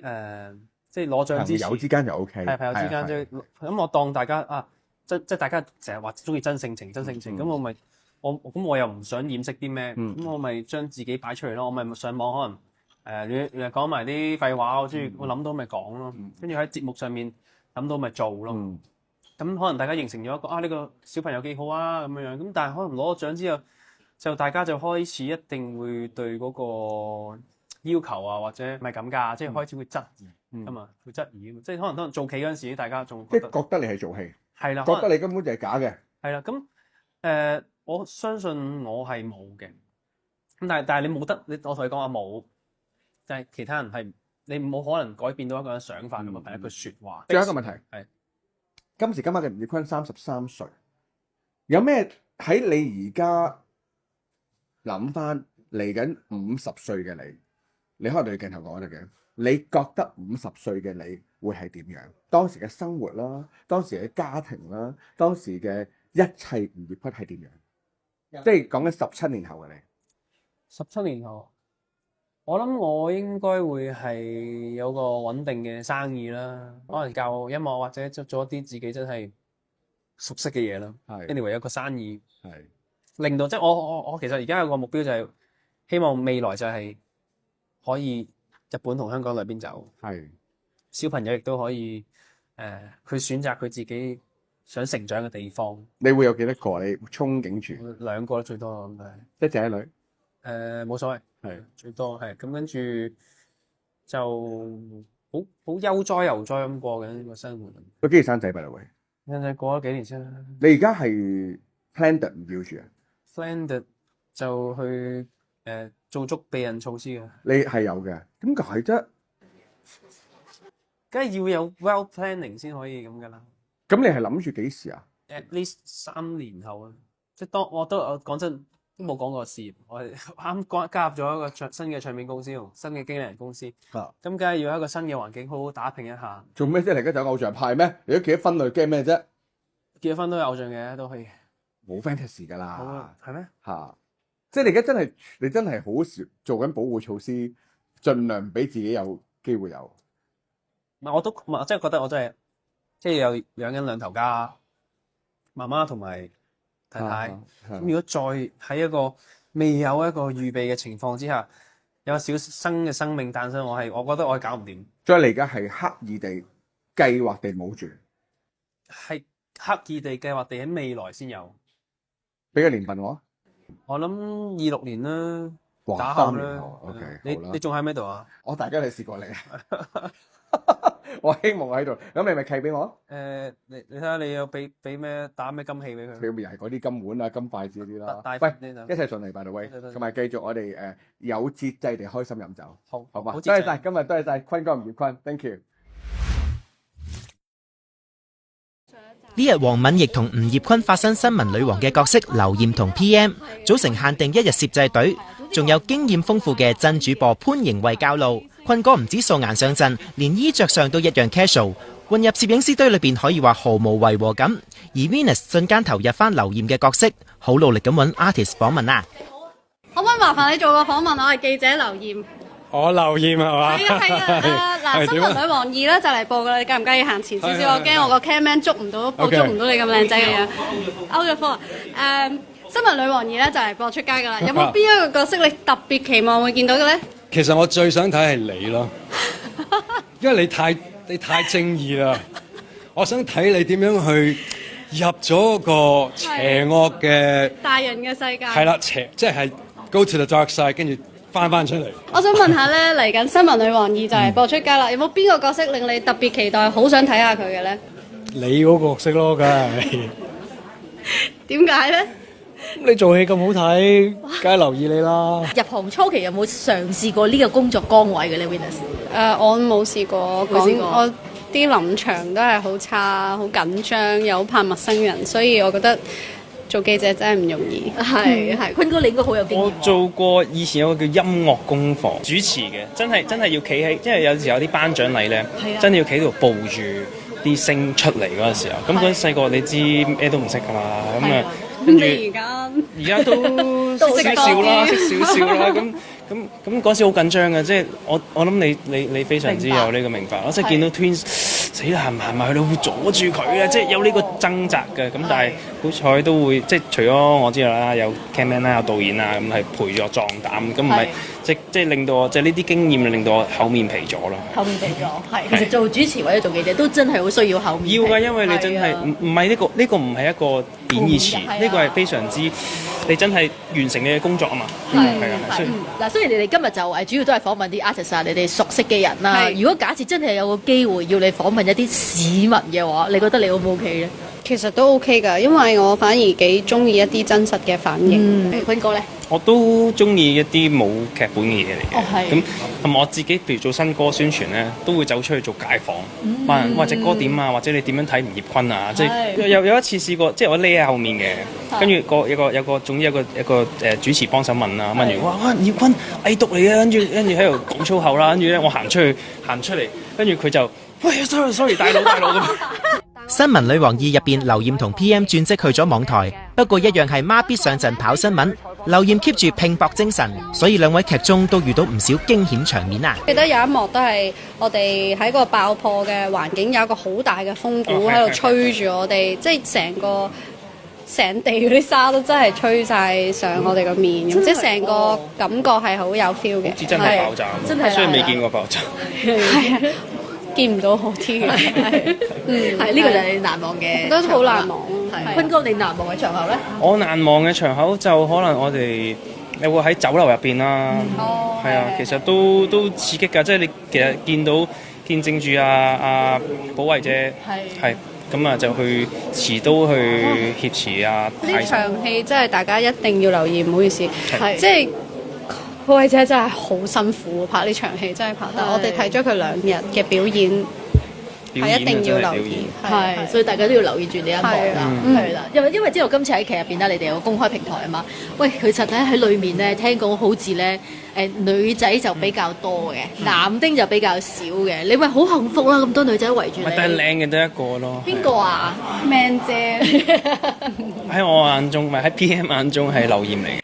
Speaker 3: 即係攞獎之前，
Speaker 11: 朋友之間就 OK。
Speaker 3: 係朋友之間即係咁，我當大家即係大家成日話中意真性情，咁我又唔想掩飾啲咩，咁我咪將自己擺出嚟咯。我咪上網可能你講埋啲廢話，我諗到咪講咯，跟住喺節目上面諗到咪做咯。咁可能大家形成咗一個呢個小朋友幾好啊咁樣，咁但係可能攞咗獎之後，就大家就開始一定會對嗰個要求啊或者唔係咁㗎，即係開始會質疑啊嘛，會質疑即係可能做戲嗰陣時，大家仲
Speaker 11: 即係覺得你係做戲。
Speaker 3: 係啦，
Speaker 11: 覺得你根本就係假嘅。
Speaker 3: 係啦，咁我相信我係冇嘅。咁但係你冇得，我同你講話冇，但係其他人係你冇可能改變到一個人想法嘅嘛，係一句説話。
Speaker 11: 最後一個問題係今時今日嘅吳業坤33歲，有咩喺你而家諗翻嚟緊50歲嘅你，你可能對鏡頭講得嘅，你覺得50歲嘅你會係點樣？當時嘅生活啦，當時嘅家庭啦，當時嘅一切吳業坤係點樣？即係講緊17年後嘅你。
Speaker 3: 17年後，我諗我應該會係有個穩定嘅生意啦，可能教音樂或者做一啲自己真係熟悉嘅嘢啦。anyway 有個生意，令到即係我其實而家有個目標就係希望未來就係可以日本同香港兩邊走。小朋友亦都可以佢選擇佢自己想成長嘅地方。
Speaker 11: 你會有幾多個？你憧憬住
Speaker 3: 2個最多咁
Speaker 11: 係一仔一女。
Speaker 3: 冇所謂，係最多係咁，跟住就好悠哉悠哉咁過緊個生活。
Speaker 11: 佢幾時生仔by the way？
Speaker 3: 生仔過咗幾年先啦。
Speaker 11: 你而家係 planned 唔要住啊
Speaker 3: ？planned 就去做足避孕措施嘅。
Speaker 11: 你係有嘅，點解啫？
Speaker 3: 梗係要有 well planning 先可以咁噶啦。
Speaker 11: 咁你係諗住幾時啊
Speaker 3: ？At least 3年後啊，即係當我講真都冇講過事業，我係啱加入咗一個新嘅唱片公司同新嘅經理人公司。咁梗係要一個新嘅環境，好好打拼一下。
Speaker 11: 做咩啫？你而家走偶像派咩？你都結咗婚啦，驚咩啫？
Speaker 3: 結咗婚都有偶像嘅，都可以。
Speaker 11: 冇 fantasy 㗎啦。
Speaker 3: 係咩？
Speaker 11: 即係你而家真係好少做緊保護措施，盡量俾自己有機會有。
Speaker 3: 唔係，我真係覺得我真係即係有養緊2頭家，媽媽同埋太太。咁如果再喺一個未有一個預備嘅情況之下，有小生嘅生命誕生，我覺得我係搞唔掂。
Speaker 11: 所以你而家係刻意地計劃地冇住，
Speaker 3: 係刻意地計劃地喺未來先有。
Speaker 11: 俾個年份我
Speaker 3: 諗26年啦，打
Speaker 11: 3年
Speaker 3: 啦。
Speaker 11: 後 OK，
Speaker 3: 你仲喺咩度啊？
Speaker 11: 我大家你試過你啊？我希望我喺度，咁你咪契俾我？
Speaker 3: 你睇下你有俾咩打咩金器俾佢？
Speaker 11: 佢咪又係嗰啲金碗啊、金筷子嗰啲啦。喂，一切順利by the way，同埋繼續我哋有節制地開心飲酒。好嘛？多謝晒今日，多謝晒坤哥吳業坤 ，thank you。
Speaker 12: 呢日黃敏亦同吳業坤發生新聞女王嘅角色劉艷同 PM， 組成限定1日攝製隊，仲有經驗豐富嘅真主播潘盈慧教路。坤哥唔止素顏上陣，連衣着上都一樣 casual， 混入攝影師堆裏邊可以話毫無違和感。而 Venus 瞬間投入翻劉艷嘅角色，好努力咁揾 artist 訪問啊！
Speaker 6: 可唔可以麻煩你做個訪問？我係記者劉艷。
Speaker 13: 我劉艷係嘛？
Speaker 6: 係啊。嗱，新聞女王2咧就嚟播噶啦，你介唔介意行前少少？我驚我個 camman 捉唔到，捕捉唔到你咁靚仔嘅樣。out咗科新聞女王2咧就嚟播出街噶啦，有冇邊一個角色你特別期望會見到嘅咧？
Speaker 13: 其實我最想睇係你咯，因為你太正義啦，我想睇你點樣去入咗個邪惡嘅
Speaker 6: 大人嘅世界。
Speaker 13: 係啦，即係 go to the dark side， 跟住翻出嚟。
Speaker 6: 我想問下咧，嚟緊新聞女王2就嚟播出街啦，有冇邊個角色令你特別期待，好想睇下佢嘅咧？
Speaker 13: 你嗰個角色咯，梗係。
Speaker 6: 點解咧？
Speaker 13: 你做戲咁好睇，梗係留意你啦。
Speaker 14: 入行初期有冇嘗試過呢個工作崗位嘅咧 Venus？
Speaker 6: 我冇試過，我啲臨場都係好差，好緊張，又好怕陌生人，所以我覺得做記者真係唔容易。
Speaker 14: 係，坤哥你應該好有經驗。
Speaker 3: 我做過以前有個叫音樂工房主持嘅，真係要企喺，因為有時有啲頒獎禮咧，真係要企喺度報住啲星出嚟嗰陣時候。咁嗰陣細個你知咩都唔識㗎嘛，咁啊。跟住而家都識少少啦，咁嗰時好緊張嘅，即係我諗你非常之有呢個明白。我即係見到 Twins 死啦，行埋去到會阻住佢嘅，即係有呢個掙扎嘅。咁但係好彩都會，即係除咗我知道啦，有 cameraman 啦，有導演啦，咁係陪住我壯膽，咁唔係即係令到我即係呢啲經驗令到我厚面皮咗咯。
Speaker 14: 厚面皮咗，係。其實做主持或者做記者都真係好需要厚面皮。
Speaker 3: 要㗎，因為你真係唔係呢個唔係一個貶義詞，呢個係非常之你真係完成你嘅工作啊嘛。係啊，
Speaker 14: 嗱，雖然你哋今日就主要都係訪問啲 artist 啊，你哋熟悉嘅人啦。如果假設真係有個機會要你訪問一啲市民嘅話，你覺得你 O 唔 OK 咧？
Speaker 6: 其實都 OK 㗎，因為我反而幾中意一啲真實嘅反應。
Speaker 14: 坤哥咧？
Speaker 3: 我都中意一啲冇劇本嘅嘢嚟嘅。咁同埋我自己，譬如做新歌宣傳咧，都會走出去做街訪，問人隻歌點啊，或者你點樣睇吳業坤啊？即係有一次試過，即係我匿喺後面嘅，跟住有個總之有個主持幫手問啊，問完哇吳業坤偽毒嚟嘅，跟住喺度講粗口啦，跟住咧我行出嚟，跟住佢就喂 sorry 大佬咁。
Speaker 12: 新聞女王2入邊，劉艷同 PM 轉職去咗網台，不過一樣係孖必上陣跑新聞。劉艷 keep 住拼搏精神，所以兩位劇中都遇到唔少驚險場面啊！
Speaker 6: 記得有一幕都係我哋喺個爆破嘅環境，有一個好大嘅風鼓喺度吹住我哋，即係成地嗰啲沙都真係吹晒上我哋個面，即係成個感覺係好有 feel 嘅。
Speaker 3: 真係爆炸，真係雖然未見過爆炸。
Speaker 6: 係啊！見唔到好啲嘅。
Speaker 14: 係呢個就係你難忘嘅，
Speaker 6: 都好難忘。
Speaker 14: 係坤哥，你難忘嘅場口咧？
Speaker 8: 我難忘嘅場口就可能我哋你會喺酒樓入邊啦，係啊，其實都刺激㗎，即係你其實見證住阿寶慧姐係咁啊，就去持刀去挾持啊。
Speaker 6: 呢場戲真係大家一定要留意，唔好意思，即係寶慧姐真係好辛苦拍呢場戲，真係拍得。我哋睇咗佢2日嘅表演。係一定要留意，
Speaker 14: 係，所以大家都要留意住呢一幕啦，係啦，因為知道今次喺劇入邊啦，你哋有個公開平台啊嘛。喂，其實咧喺裏面咧，聽講好似咧女仔就比較多嘅，男丁就比較少嘅。你咪好幸福啦，咁多女仔圍住你。
Speaker 8: 但係靚嘅得一個咯。
Speaker 14: 邊個啊？
Speaker 6: Man 姐。
Speaker 8: 喺我眼中，唔係喺 PM 眼中係劉艷嚟嘅。